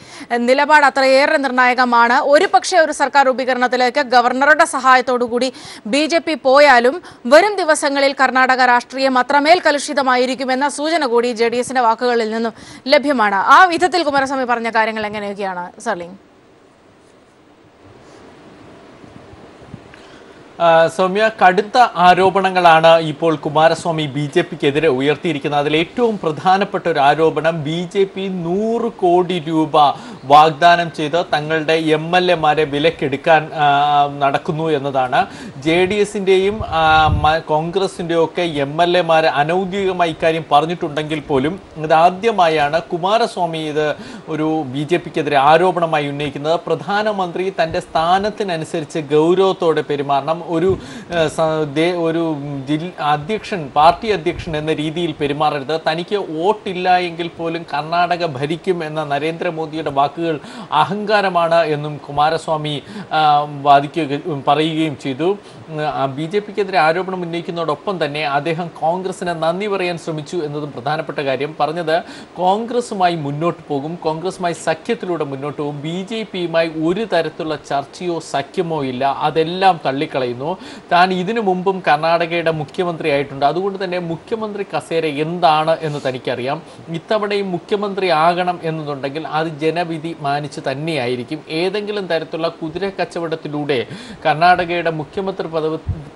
നിലപാട് അത്രയേറെ നിർണായകമാണ്. ഒരുപക്ഷെ ഒരു സർക്കാർ രൂപീകരണത്തിലേക്ക് ഗവർണറുടെ സഹായത്തോടുകൂടി BJP പോയാലും വരും ദിവസങ്ങളിൽ കർണാടക രാഷ്ട്രീയം അത്രമേൽ കലുഷിതമായിരിക്കുമെന്ന സൂചന കൂടി JDSന്റെ വാക്കുകളിൽ നിന്നും ലഭ്യമാണ്. ആ വിധത്തിൽ കുമാരസ്വാമി പറഞ്ഞ കാര്യങ്ങൾ എങ്ങനെയൊക്കെയാണ് സർലിംഗ്? സൗമ്യ, കടുത്ത ആരോപണങ്ങളാണ് ഇപ്പോൾ കുമാരസ്വാമി BJPക്കെതിരെ ഉയർത്തിയിരിക്കുന്നത്. അതിൽ ഏറ്റവും പ്രധാനപ്പെട്ട ഒരു ആരോപണം BJP 100 കോടി രൂപ വാഗ്ദാനം ചെയ്ത് തങ്ങളുടെ MLA-മാരെ വിലക്കെടുക്കാൻ നടക്കുന്നു എന്നതാണ്. JDSന്റെയും കോൺഗ്രസിന്റെയും ഒക്കെ MLA-മാരെ അനൌദ്യോഗികമായി ഇക്കാര്യം പറഞ്ഞിട്ടുണ്ടെങ്കിൽ പോലും ഇതാദ്യമായാണ് കുമാരസ്വാമി ഇത് ഒരു BJPക്കെതിരെ ആരോപണമായി ഉന്നയിക്കുന്നത്. പ്രധാനമന്ത്രി തന്റെ സ്ഥാനത്തിനനുസരിച്ച് ഗൗരവത്തോടെ പെരുമാറണം, ഒരു അധ്യക്ഷൻ, പാർട്ടി അധ്യക്ഷൻ എന്ന രീതിയിൽ പെരുമാറരുത്, തനിക്ക് വോട്ടില്ല എങ്കിൽ പോലും കർണാടക ഭരിക്കും എന്ന നരേന്ദ്രമോദിയുടെ വാക്കുകൾ അഹങ്കാരമാണ് എന്നും കുമാരസ്വാമി പറയുകയും ചെയ്തു. BJPക്കെതിരെ ആരോപണം ഉന്നയിക്കുന്നതോടൊപ്പം തന്നെ അദ്ദേഹം കോൺഗ്രസിന് നന്ദി പറയാൻ ശ്രമിച്ചു എന്നതും പ്രധാനപ്പെട്ട കാര്യം. പറഞ്ഞത് കോൺഗ്രസുമായി മുന്നോട്ട് പോകും, കോൺഗ്രസുമായി സഖ്യത്തിലൂടെ മുന്നോട്ട് പോകും, BJPയുമായി ഒരു തരത്തിലുള്ള ചർച്ചയോ സഖ്യമോ ഇല്ല, അതെല്ലാം തള്ളിക്കളയുന്നു. താൻ ഇതിനു മുമ്പും കർണാടകയുടെ മുഖ്യമന്ത്രി ആയിട്ടുണ്ട്, അതുകൊണ്ട് തന്നെ മുഖ്യമന്ത്രി കസേര എന്താണ് എന്ന് തനിക്കറിയാം. ഇത്തവണയും മുഖ്യമന്ത്രി ആകണം എന്നുണ്ടെങ്കിൽ അത് ജനവിധി മാനിച്ച് തന്നെയായിരിക്കും. ഏതെങ്കിലും തരത്തിലുള്ള കുതിര കച്ചവടത്തിലൂടെ കർണാടകയുടെ മുഖ്യമന്ത്രി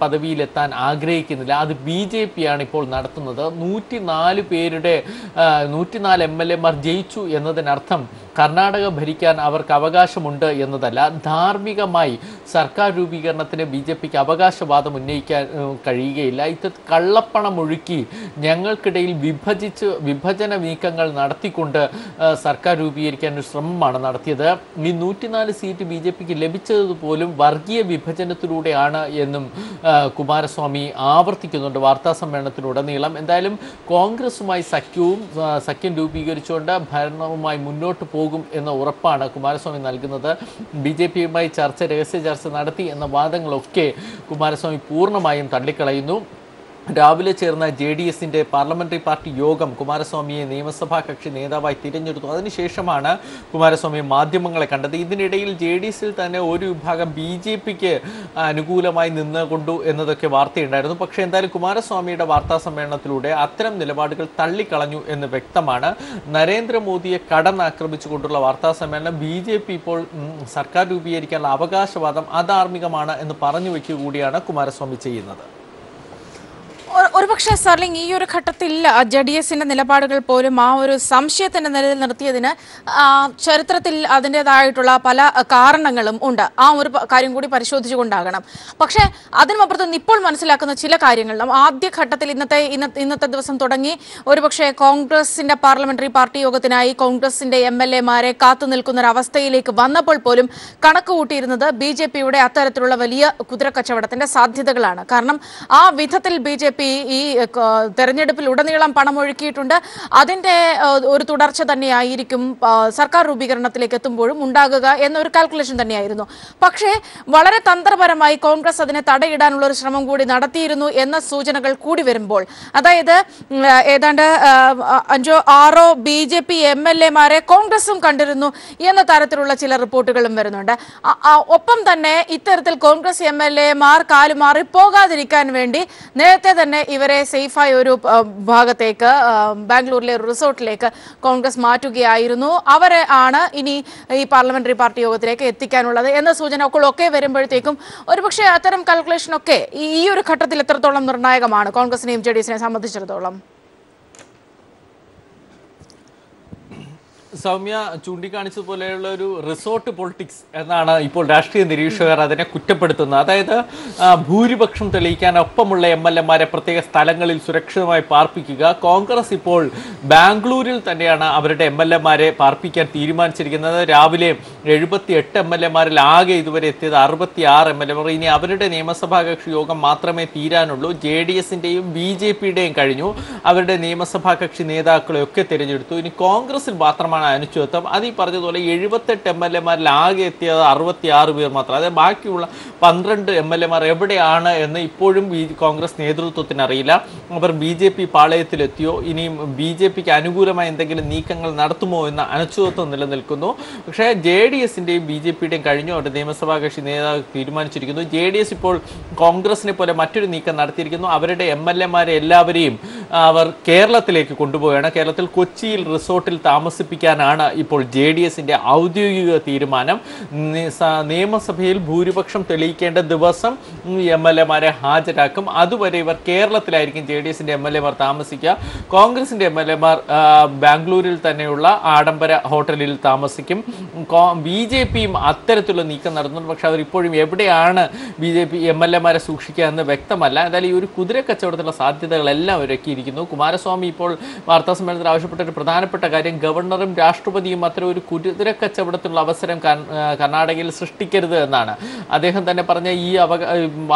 പദവിയിലെത്താൻ ആഗ്രഹിക്കുന്നില്ല. അത് BJPയാണ് ഇപ്പോൾ നടത്തുന്നത്. 104 MLA-മാർ ജയിച്ചു എന്നതിനർത്ഥം കർണാടക ഭരിക്കാൻ അവർക്ക് അവകാശമുണ്ട് എന്നതല്ല. ധാർമ്മികമായി സർക്കാർ രൂപീകരണത്തിന് BJPക്ക് അവകാശവാദം ഉന്നയിക്കാൻ കഴിയുകയില്ല. ഇത്തരത്തിൽ കള്ളപ്പണം ഒഴുക്കി ഞങ്ങൾക്കിടയിൽ വിഭജന നീക്കങ്ങൾ നടത്തിക്കൊണ്ട് സർക്കാർ രൂപീകരിക്കാൻ ഒരു ശ്രമമാണ് നടത്തിയത്. ഈ 104 സീറ്റ് BJPക്ക് ലഭിച്ചതുപോലും വർഗീയ വിഭജനത്തിലൂടെയാണ് എന്നും കുമാരസ്വാമി ആവർത്തിക്കുന്നുണ്ട് വാർത്താ സമ്മേളനത്തിലുടനീളം. എന്തായാലും കോൺഗ്രസുമായി സഖ്യം രൂപീകരിച്ചുകൊണ്ട് ഭരണവുമായി മുന്നോട്ട് പോകും എന്ന ഉറപ്പാണ് കുമാരസ്വാമി നൽകുന്നത്. BJPയുമായി രഹസ്യ ചർച്ച നടത്തി എന്ന വാദങ്ങളൊക്കെ കുമാരസ്വാമി പൂർണ്ണമായും തള്ളിക്കളയുന്നു. രാവിലെ ചേർന്ന JDSന്റെ പാർലമെന്ററി പാർട്ടി യോഗം കുമാരസ്വാമിയെ നിയമസഭാ കക്ഷി നേതാവായി തിരഞ്ഞെടുത്തു. അതിനുശേഷമാണ് കുമാരസ്വാമി മാധ്യമങ്ങളെ കണ്ടത്. ഇതിനിടയിൽ JDSൽ തന്നെ ഒരു വിഭാഗം BJPക്ക് അനുകൂലമായി നിന്നുകൊണ്ടു എന്നതൊക്കെ വാർത്തയുണ്ടായിരുന്നു. പക്ഷേ എന്തായാലും കുമാരസ്വാമിയുടെ വാർത്താ സമ്മേളനത്തിലൂടെ അത്തരം നിലപാടുകൾ തള്ളിക്കളഞ്ഞു എന്ന് വ്യക്തമാണ്. നരേന്ദ്രമോദിയെ കടന്നാക്രമിച്ചുകൊണ്ടുള്ള വാർത്താ സമ്മേളനം BJP ഇപ്പോൾ സർക്കാർ രൂപീകരിക്കാനുള്ള അവകാശവാദം അധാർമികമാണ് എന്ന് പറഞ്ഞു വയ്ക്കുക കൂടിയാണ് കുമാരസ്വാമി ചെയ്യുന്നത്. ഒരുപക്ഷെ സർലിംഗ്, ഈ ഒരു ഘട്ടത്തിൽ JDSന്റെ നിലപാടുകൾ പോലും ആ ഒരു സംശയത്തിന്റെ നിലയിൽ നിർത്തിയതിന് ചരിത്രത്തിൽ അതിൻ്റെതായിട്ടുള്ള പല കാരണങ്ങളും ഉണ്ട്. ആ ഒരു കാര്യം കൂടി പരിശോധിച്ചുകൊണ്ടാകണം. പക്ഷേ അതിനുമപ്പുറത്ത് ഇപ്പോൾ മനസ്സിലാക്കുന്ന ചില കാര്യങ്ങളും ആദ്യഘട്ടത്തിൽ ഇന്നത്തെ ദിവസം തുടങ്ങി ഒരുപക്ഷെ കോൺഗ്രസിന്റെ പാർലമെന്ററി പാർട്ടി യോഗത്തിനായി കോൺഗ്രസിന്റെ MLA-മാരെ കാത്തു നിൽക്കുന്നൊരവസ്ഥയിലേക്ക് വന്നപ്പോൾ പോലും കണക്ക് കൂട്ടിയിരുന്നത് BJPയുടെ അത്തരത്തിലുള്ള വലിയ കുതിരക്കച്ചവടത്തിന്റെ സാധ്യതകളാണ്. കാരണം ആ വിധത്തിൽ BJP ഈ തെരഞ്ഞെടുപ്പിൽ ഉടനീളം പണം ഒഴുക്കിയിട്ടുണ്ട്. അതിന്റെ ഒരു തുടർച്ച തന്നെയായിരിക്കും സർക്കാർ രൂപീകരണത്തിലേക്ക് എത്തുമ്പോഴും ഉണ്ടാകുക എന്നൊരു കാൽക്കുലേഷൻ തന്നെയായിരുന്നു. പക്ഷേ വളരെ തന്ത്രപരമായി കോൺഗ്രസ് അതിനെ തടയിടാനുള്ള ഒരു ശ്രമം കൂടി നടത്തിയിരുന്നു എന്ന സൂചനകൾ കൂടി വരുമ്പോൾ, അതായത് ഏതാണ്ട് 5-6 BJP MLA-മാരെ കോൺഗ്രസും കണ്ടിരുന്നു എന്ന തരത്തിലുള്ള ചില റിപ്പോർട്ടുകളും വരുന്നുണ്ട്. ഒപ്പം തന്നെ ഇത്തരത്തിൽ കോൺഗ്രസ് MLA-മാർ കാലുമാറി പോകാതിരിക്കാൻ വേണ്ടി നേരത്തെ തന്നെ ഇവരെ സേഫായ ഒരു ഭാഗത്തേക്ക് ബാംഗ്ലൂരിലെ ഒരു റിസോർട്ടിലേക്ക് കോൺഗ്രസ് മാറ്റുകയായിരുന്നു. അവരെ ആണ് ഇനി ഈ പാർലമെന്ററി പാർട്ടി യോഗത്തിലേക്ക് എത്തിക്കാനുള്ളത് എന്ന സൂചനകളൊക്കെ വരുമ്പോഴത്തേക്കും ഒരുപക്ഷെ അത്തരം കാൽക്കുലേഷനൊക്കെ ഈ ഒരു ഘട്ടത്തിൽ എത്രത്തോളം നിർണായകമാണ് കോൺഗ്രസിനെയും JDSനെയും സംബന്ധിച്ചിടത്തോളം? സൗമ്യ ചൂണ്ടിക്കാണിച്ചതുപോലെയുള്ള ഒരു റിസോർട്ട് പൊളിറ്റിക്സ് എന്നാണ് ഇപ്പോൾ രാഷ്ട്രീയ നിരീക്ഷകർ അതിനെ കുറ്റപ്പെടുത്തുന്നത്. അതായത് ഭൂരിപക്ഷം തെളിയിക്കാൻ ഒപ്പമുള്ള MLA-മാരെ പ്രത്യേക സ്ഥലങ്ങളിൽ സുരക്ഷിതമായി പാർപ്പിക്കുക. കോൺഗ്രസ് ഇപ്പോൾ ബാംഗ്ലൂരിൽ തന്നെയാണ് അവരുടെ MLA-മാരെ പാർപ്പിക്കാൻ തീരുമാനിച്ചിരിക്കുന്നത്. രാവിലെ 78 MLA-മാരിൽ ആകെ ഇതുവരെ എത്തിയത് 66 MLA-മാർ. ഇനി അവരുടെ നിയമസഭാ കക്ഷി യോഗം മാത്രമേ തീരാനുള്ളൂ. JDS-ന്റെയും BJP-യുടെയും കഴിഞ്ഞു. അവരുടെ നിയമസഭാ കക്ഷി നേതാക്കളെയൊക്കെ തിരഞ്ഞെടുത്തു. ഇനി കോൺഗ്രസിൽ മാത്രമാണ് അനിശ്ചിതത്വം. അത് ഈ പറഞ്ഞതുപോലെ 78 MLA-മാരിൽ ആകെ എത്തിയത് 66 പേർ മാത്രം. അതായത് ബാക്കിയുള്ള 12 MLA-മാർ എവിടെയാണ് എന്ന് ഇപ്പോഴും കോൺഗ്രസ് നേതൃത്വത്തിന് അറിയില്ല. അവർ BJP പാളയത്തിലെത്തിയോ, ഇനിയും BJPക്ക് അനുകൂലമായ എന്തെങ്കിലും നീക്കങ്ങൾ നടത്തുമോ എന്ന അനിശ്ചിതത്വം നിലനിൽക്കുന്നു. പക്ഷേ JDS-ന്റെയും BJP-യുടെയും കഴിഞ്ഞു. അവരുടെ നിയമസഭാ കക്ഷി നേതാവ് തീരുമാനിച്ചിരിക്കുന്നു. JDS ഇപ്പോൾ കോൺഗ്രസിനെ പോലെ മറ്റൊരു നീക്കം നടത്തിയിരിക്കുന്നു. അവരുടെ MLA-മാരെ എല്ലാവരെയും അവർ കേരളത്തിലേക്ക് കൊണ്ടുപോവുകയാണ്. കേരളത്തിൽ കൊച്ചിയിൽ റിസോർട്ടിൽ താമസിപ്പിക്കാനാണ് ഇപ്പോൾ JDS-ന്റെ ഔദ്യോഗിക തീരുമാനം. നിയമസഭയിൽ ഭൂരിപക്ഷം തെളിയിക്കേണ്ട ദിവസം MLA-മാരെ ഹാജരാക്കും. അതുവരെ ഇവർ കേരളത്തിലായിരിക്കും JDS-ന്റെ MLA-മാർ താമസിക്കുക. കോൺഗ്രസിന്റെ MLA-മാർ ബാംഗ്ലൂരിൽ തന്നെയുള്ള ആഡംബര ഹോട്ടലിൽ താമസിക്കും. BJP-യും അത്തരത്തിലുള്ള നീക്കം നടത്തുന്നു. പക്ഷെ അവർ ഇപ്പോഴും എവിടെയാണ് BJP MLA-മാരെ സൂക്ഷിക്കുക എന്ന് വ്യക്തമല്ല. എന്തായാലും ഈ ഒരു കുതിര കച്ചവടത്തിലുള്ള സാധ്യതകളെല്ലാം ഒരുക്കിയിരിക്കുന്നു. കുമാരസ്വാമി ഇപ്പോൾ വാർത്താസമ്മേളനത്തിൽ ആവശ്യപ്പെട്ട ഒരു പ്രധാനപ്പെട്ട കാര്യം ഗവർണറും രാഷ്ട്രപതിയും അത്തരം ഒരു കുതിര കച്ചവടത്തിലുള്ള അവസരം കർണാടകയിൽ സൃഷ്ടിക്കരുത് എന്നാണ്. അദ്ദേഹം തന്നെ പറഞ്ഞ ഈ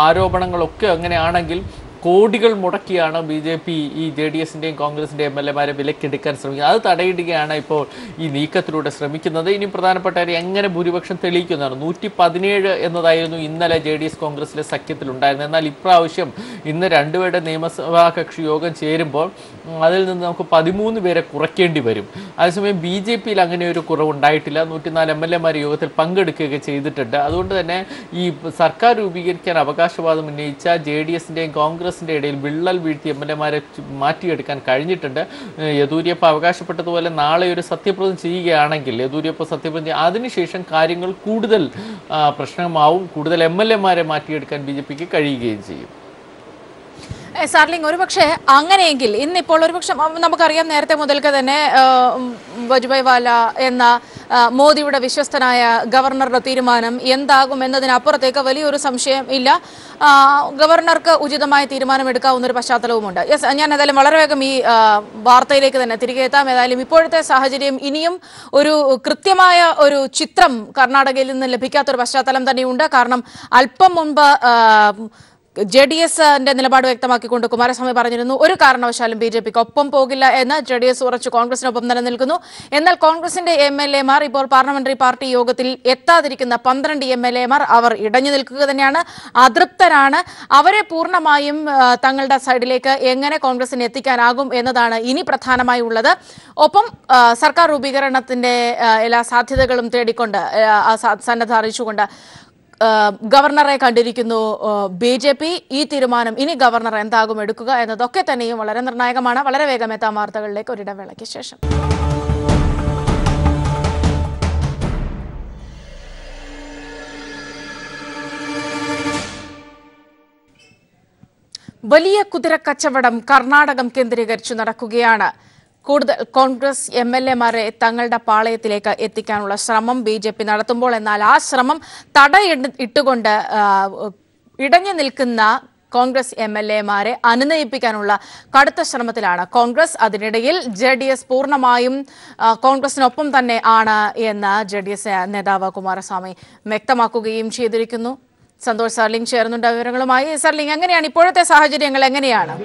ആരോപണങ്ങളൊക്കെ അങ്ങനെയാണെങ്കിൽ കോടികൾ മുടക്കിയാണ് BJP ഈ JDS-ന്റെയും കോൺഗ്രസിൻ്റെയും MLA-മാരെ വിലക്കെടുക്കാൻ ശ്രമിക്കുന്നത്. അത് തടയിടുകയാണ് ഇപ്പോൾ ഈ നീക്കത്തിലൂടെ ശ്രമിക്കുന്നത്. ഇനി പ്രധാനപ്പെട്ട കാര്യം എങ്ങനെ ഭൂരിപക്ഷം തെളിയിക്കുന്നതാണ്. 117 എന്നതായിരുന്നു ഇന്നലെ JDS കോൺഗ്രസിലെ സഖ്യത്തിലുണ്ടായിരുന്നത്. എന്നാൽ ഇപ്രാവശ്യം ഇന്ന് രണ്ടുപേരുടെ നിയമസഭാ കക്ഷി യോഗം ചേരുമ്പോൾ അതിൽ നിന്ന് നമുക്ക് 13 പേരെ കുറയ്ക്കേണ്ടി വരും. അതേസമയം BJP-യിൽ അങ്ങനെ ഒരു കുറവുണ്ടായിട്ടില്ല. 104 MLA-മാർ യോഗത്തിൽ പങ്കെടുക്കുകയൊക്കെ ചെയ്തിട്ടുണ്ട്. അതുകൊണ്ട് തന്നെ ഈ സർക്കാർ രൂപീകരിക്കാൻ അവകാശവാദം ഉന്നയിച്ച JDS-ന്റെയും കോൺഗ്രസിൻ്റെ ഇടയിൽ വിള്ളൽ വീഴ്ത്തി MLA-മാരെ മാറ്റിയെടുക്കാൻ കഴിഞ്ഞിട്ടുണ്ട്. യെദ്യൂരപ്പ അവകാശപ്പെട്ടതുപോലെ നാളെ ഒരു സത്യപ്രതിജ്ഞ ചെയ്യുകയാണെങ്കിൽ യെദ്യൂരപ്പ സത്യപ്രതിജ്ഞ അതിനുശേഷം കാര്യങ്ങൾ കൂടുതൽ പ്രശ്നമാവും. കൂടുതൽ MLA-മാരെ മാറ്റിയെടുക്കാൻ BJPക്ക് കഴിയുകയും ചെയ്യും. സാർലിംഗ്, ഒരുപക്ഷെ അങ്ങനെയെങ്കിൽ ഇന്നിപ്പോൾ ഒരുപക്ഷെ നമുക്കറിയാം നേരത്തെ മുതൽക്ക് തന്നെ വജുഭായ് വാല എന്ന മോദിയുടെ വിശ്വസ്തനായ ഗവർണറുടെ തീരുമാനം എന്താകും എന്നതിനപ്പുറത്തേക്ക് വലിയൊരു സംശയം ഇല്ല. ഗവർണർക്ക് ഉചിതമായ തീരുമാനമെടുക്കാവുന്ന ഒരു പശ്ചാത്തലവുമുണ്ട്. യെസ്, ഞാൻ ഏതായാലും വളരെ വേഗം ഈ വാർത്തയിലേക്ക് തന്നെ തിരികെ എത്താം. ഏതായാലും ഇപ്പോഴത്തെ സാഹചര്യം ഇനിയും ഒരു കൃത്യമായ ഒരു ചിത്രം കർണാടകയിൽ നിന്ന് ലഭിക്കാത്തൊരു പശ്ചാത്തലം തന്നെയുണ്ട്. കാരണം അല്പം മുൻപ് JDS-ന്റെ നിലപാട് വ്യക്തമാക്കിക്കൊണ്ട് കുമാരസ്വാമി പറഞ്ഞിരുന്നു ഒരു കാരണവശാലും BJPക്ക് ഒപ്പം പോകില്ല എന്ന്. JDS ഉറച്ചു കോൺഗ്രസിനൊപ്പം തന്നെ നിൽക്കുന്നു. എന്നാൽ കോൺഗ്രസിന്റെ MLA-മാർ ഇപ്പോൾ പാർലമെന്ററി പാർട്ടി യോഗത്തിൽ എത്താതിരിക്കുന്ന 12 MLA-മാർ അവർ ഇടഞ്ഞു നിൽക്കുക തന്നെയാണ്, അതൃപ്തരാണ്. അവരെ പൂർണ്ണമായും തങ്ങളുടെ സൈഡിലേക്ക് എങ്ങനെ കോൺഗ്രസിന് എത്തിക്കാനാകും എന്നതാണ് ഇനി പ്രധാനമായി ഉള്ളത്. ഒപ്പം സർക്കാർ രൂപീകരണത്തിന്റെ എല്ലാ സാധ്യതകളും തേടിക്കൊണ്ട് സന്നദ്ധ അറിയിച്ചുകൊണ്ട് ഗവർണറെ കണ്ടിരിക്കുന്നു BJP. ഈ തീരുമാനം ഇനി ഗവർണർ എന്താകും എടുക്കുക എന്നതൊക്കെ തന്നെയും വളരെ നിർണായകമാണ്. വളരെ വേഗം എത്താം വാർത്തകളിലേക്ക് ഒരിടവേളയ്ക്ക് ശേഷം. വലിയ കുതിരക്കച്ചവടം കർണാടകം കേന്ദ്രീകരിച്ചു നടക്കുകയാണ്. കൂടുതൽ കോൺഗ്രസ് MLA-മാരെ തങ്ങളുടെ പാളയത്തിലേക്ക് എത്തിക്കാനുള്ള ശ്രമം BJP നടത്തുമ്പോൾ, എന്നാൽ ആ ശ്രമം തടയിട്ടുകൊണ്ട് ഇടഞ്ഞു നിൽക്കുന്ന കോൺഗ്രസ് MLA-മാരെ അനുനയിപ്പിക്കാനുള്ള കടുത്ത ശ്രമത്തിലാണ് കോൺഗ്രസ്. അതിനിടയിൽ JDS പൂർണ്ണമായും കോൺഗ്രസിനൊപ്പം തന്നെ ആണ് എന്ന് JDS നേതാവ് കുമാരസ്വാമി വ്യക്തമാക്കുകയും ചെയ്തിരിക്കുന്നു. സന്തോഷ് സർലിംഗ് ചേർന്നുണ്ട് വിവരങ്ങളുമായി. സർലിംഗ്, എങ്ങനെയാണ് ഇപ്പോഴത്തെ സാഹചര്യങ്ങൾ എങ്ങനെയാണ്?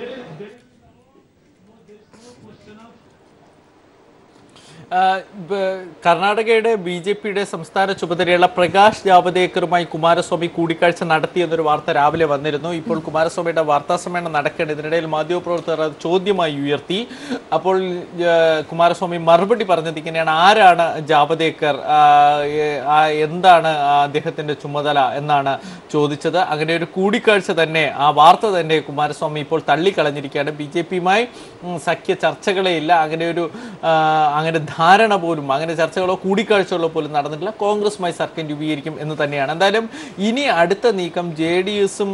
കർണാടകയുടെ BJP-യുടെ സംസ്ഥാന ചുമതലയുള്ള പ്രകാശ് ജാവദേക്കറുമായി കുമാരസ്വാമി കൂടിക്കാഴ്ച നടത്തിയെന്നൊരു വാർത്ത രാവിലെ വന്നിരുന്നു. ഇപ്പോൾ കുമാരസ്വാമിയുടെ വാർത്താ സമ്മേളനം നടക്കേണ്ട ഇതിനിടയിൽ മാധ്യമപ്രവർത്തകർ അത് ചോദ്യമായി ഉയർത്തി. അപ്പോൾ കുമാരസ്വാമി മറുപടി പറഞ്ഞത് ഇങ്ങനെയാണ്: ആരാണ് ജാവദേക്കർ, എന്താണ് അദ്ദേഹത്തിന്റെ ചുമതല എന്നാണ് ചോദിച്ചത്. അങ്ങനെ ഒരു കൂടിക്കാഴ്ച തന്നെ, ആ വാർത്ത തന്നെ കുമാരസ്വാമി ഇപ്പോൾ തള്ളിക്കളഞ്ഞിരിക്കുകയാണ്. BJP-യുമായി സഖ്യ ചർച്ചകളേ ഇല്ല, അങ്ങനെ ധാരണ പോലും, അങ്ങനെ ചർച്ചകളോ കൂടിക്കാഴ്ചകളോ പോലും നടന്നിട്ടില്ല. കോൺഗ്രസുമായി സഖ്യം രൂപീകരിക്കും എന്ന് തന്നെയാണ്. എന്തായാലും ഇനി അടുത്ത നീക്കം JDS-ഉം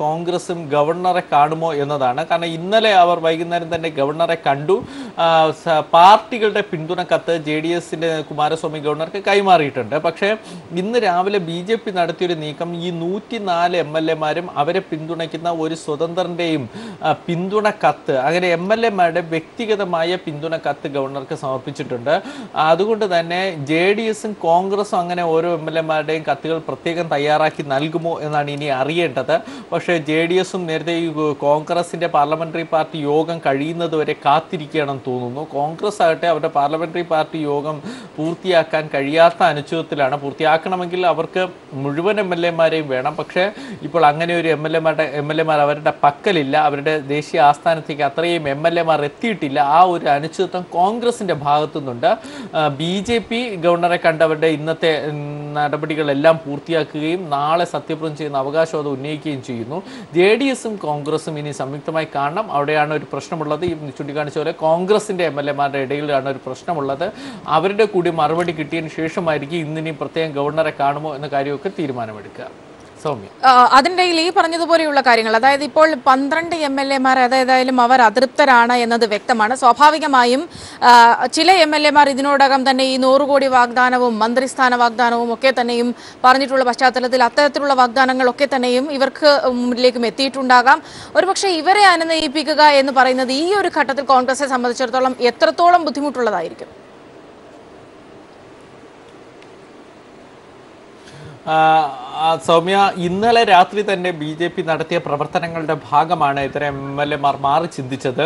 കോൺഗ്രസും ഗവർണറെ കാണുമോ എന്നതാണ്. കാരണം ഇന്നലെ അവർ വൈകുന്നേരം തന്നെ ഗവർണറെ കണ്ടു. പാർട്ടികളുടെ പിന്തുണ കത്ത് JDS-ന്റെ കുമാരസ്വാമി ഗവർണർക്ക് കൈമാറിയിട്ടുണ്ട്. പക്ഷേ ഇന്ന് രാവിലെ BJP നടത്തിയൊരു നീക്കം, ഈ 104 MLA-മാരും അവരെ പിന്തുണയ്ക്കുന്ന ഒരു സ്വതന്ത്രന്റെയും പിന്തുണ കത്ത്, അങ്ങനെ MLA-മാരുടെ വ്യക്തിഗതമായ പിന്തുണ കത്ത് ഗവർണർക്ക് സമർപ്പിച്ചിട്ടുണ്ട്. അതുകൊണ്ട് തന്നെ JDS-ഉം കോൺഗ്രസും അങ്ങനെ ഓരോ MLA-മാരുടെയും കത്തുകൾ പ്രത്യേകം തയ്യാറാക്കി നൽകുമോ എന്നാണ് ഇനി അറിയേണ്ടത്. പക്ഷേ JDS-ഉം നേരത്തെ ഈ കോൺഗ്രസിന്റെ പാർലമെന്ററി പാർട്ടി യോഗം കഴിയുന്നതുവരെ കാത്തിരിക്കുകയാണെന്ന് തോന്നുന്നു. കോൺഗ്രസ് ആകട്ടെ അവരുടെ പാർലമെന്ററി പാർട്ടി യോഗം പൂർത്തിയാക്കാൻ കഴിയാത്ത അനിശ്ചിതത്വത്തിലാണ്. പൂർത്തിയാക്കണമെങ്കിൽ അവർക്ക് മുഴുവൻ MLA-മാരെയും വേണം. പക്ഷേ ഇപ്പോൾ അങ്ങനെ ഒരു MLA-മാർ അവരുടെ പക്കലില്ല. അവരുടെ ദേശീയ ആസ്ഥാനത്തേക്ക് അത്രയും MLA-മാർ എത്തിയിട്ടില്ല. ആ ഒരു അനിശ്ചിതത്വം കോൺഗ്രസിന്റെ ഭാഗത്തു നിന്നുണ്ട്. BJP ഗവർണറെ കണ്ടവരുടെ ഇന്നത്തെ നടപടികളെല്ലാം പൂർത്തിയാക്കുകയും നാളെ സത്യപ്രതിജ്ഞ ചെയ്യുന്ന അവകാശവാദം ഉന്നയിക്കുകയും ചെയ്യുന്നു. JDS-ഉം കോൺഗ്രസും ഇനി സംയുക്തമായി കാണണം. അവിടെയാണ് ഒരു പ്രശ്നമുള്ളത്. ഈ ചൂണ്ടിക്കാണിച്ച പോലെ കോൺഗ്രസിന്റെ MLA-മാരുടെ ഇടയിലാണ് ഒരു പ്രശ്നമുള്ളത്. അവരുടെ കൂടി മറുപടി കിട്ടിയതിന് ശേഷമായിരിക്കും ഇന്നിനി പ്രത്യേകം ഗവർണറെ കാണുമോ എന്ന കാര്യമൊക്കെ തീരുമാനമെടുക്കുക. അതിൻ്റെ ഈ പറഞ്ഞതുപോലെയുള്ള കാര്യങ്ങൾ, അതായത് ഇപ്പോൾ 12 MLA-മാർ ഏതായാലും അവർ അതൃപ്തരാണ് എന്നത് വ്യക്തമാണ്. സ്വാഭാവികമായും ചില MLA-മാർ ഇതിനോടകം തന്നെ ഈ 100 കോടി വാഗ്ദാനവും മന്ത്രിസ്ഥാന വാഗ്ദാനവും ഒക്കെ തന്നെയും പറഞ്ഞിട്ടുള്ള പശ്ചാത്തലത്തിൽ അത്തരത്തിലുള്ള വാഗ്ദാനങ്ങളൊക്കെ തന്നെയും ഇവർക്ക് മുന്നിലേക്കും എത്തിയിട്ടുണ്ടാകാം. ഒരുപക്ഷെ ഇവരെ അനുനയിപ്പിക്കുക എന്ന് പറയുന്നത് ഈ ഒരു ഘട്ടത്തിൽ കോൺഗ്രസിനെ സംബന്ധിച്ചിടത്തോളം എത്രത്തോളം ബുദ്ധിമുട്ടുള്ളതായിരിക്കും? സൗമ്യ, ഇന്നലെ രാത്രി തന്നെ BJP നടത്തിയ പ്രവർത്തനങ്ങളുടെ ഭാഗമാണ് ഇത്തരം MLA-മാർ മാറി ചിന്തിച്ചത്.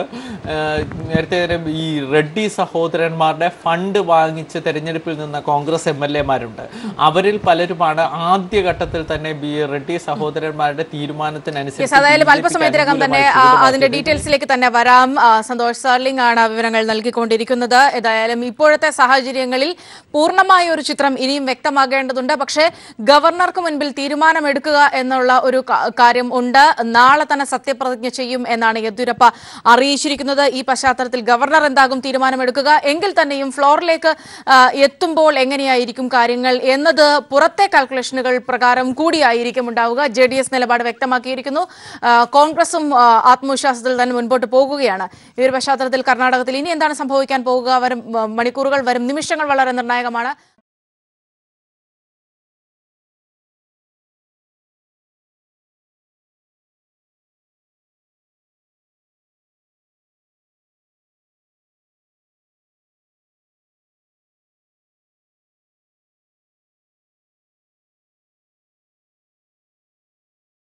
നേരത്തെ ഈ റെഡ്ഡി സഹോദരന്മാരുടെ ഫണ്ട് വാങ്ങിച്ച് തെരഞ്ഞെടുപ്പിൽ നിന്ന കോൺഗ്രസ് MLA-മാരുണ്ട്. അവരിൽ പലരുമാണ് ആദ്യഘട്ടത്തിൽ തന്നെ റെഡ്ഡി സഹോദരന്മാരുടെ തീരുമാനത്തിനനുസരിച്ച് അല്പസമയത്തിനകം തന്നെ അതിന്റെ ഡീറ്റെയിൽസിലേക്ക് തന്നെ വരാം. സന്തോഷ് സർലിംഗ് ആണ് വിവരങ്ങൾ നൽകിക്കൊണ്ടിരിക്കുന്നത്. ഏതായാലും ഇപ്പോഴത്തെ സാഹചര്യങ്ങളിൽ പൂർണ്ണമായ ഒരു ചിത്രം ഇനിയും വ്യക്തമാകേണ്ടതുണ്ട്. പക്ഷേ ഗവർണർക്ക് മുൻപിൽ തീരുമാനമെടുക്കുക എന്നുള്ള ഒരു കാര്യം ഉണ്ട്. നാളെ തന്നെ സത്യപ്രതിജ്ഞ ചെയ്യും എന്നാണ് യെദ്യൂരപ്പ അറിയിച്ചിരിക്കുന്നത്. ഈ പശ്ചാത്തലത്തിൽ ഗവർണർ എന്താകും തീരുമാനമെടുക്കുക എങ്കിൽ തന്നെയും ഫ്ലോറിലേക്ക് എത്തുമ്പോൾ എങ്ങനെയായിരിക്കും കാര്യങ്ങൾ എന്നത് പുറത്തെ കാൽക്കുലേഷനുകൾ പ്രകാരം കൂടിയായിരിക്കും ഉണ്ടാവുക. JDS നിലപാട് വ്യക്തമാക്കിയിരിക്കുന്നു. കോൺഗ്രസും ആത്മവിശ്വാസത്തിൽ തന്നെ മുൻപോട്ട് പോകുകയാണ്. ഈ ഒരു പശ്ചാത്തലത്തിൽ കർണാടകത്തിൽ ഇനി എന്താണ് സംഭവിക്കാൻ പോകുക? വരും മണിക്കൂറുകൾ, വരും നിമിഷങ്ങൾ വളരെ നിർണായകമാണ്.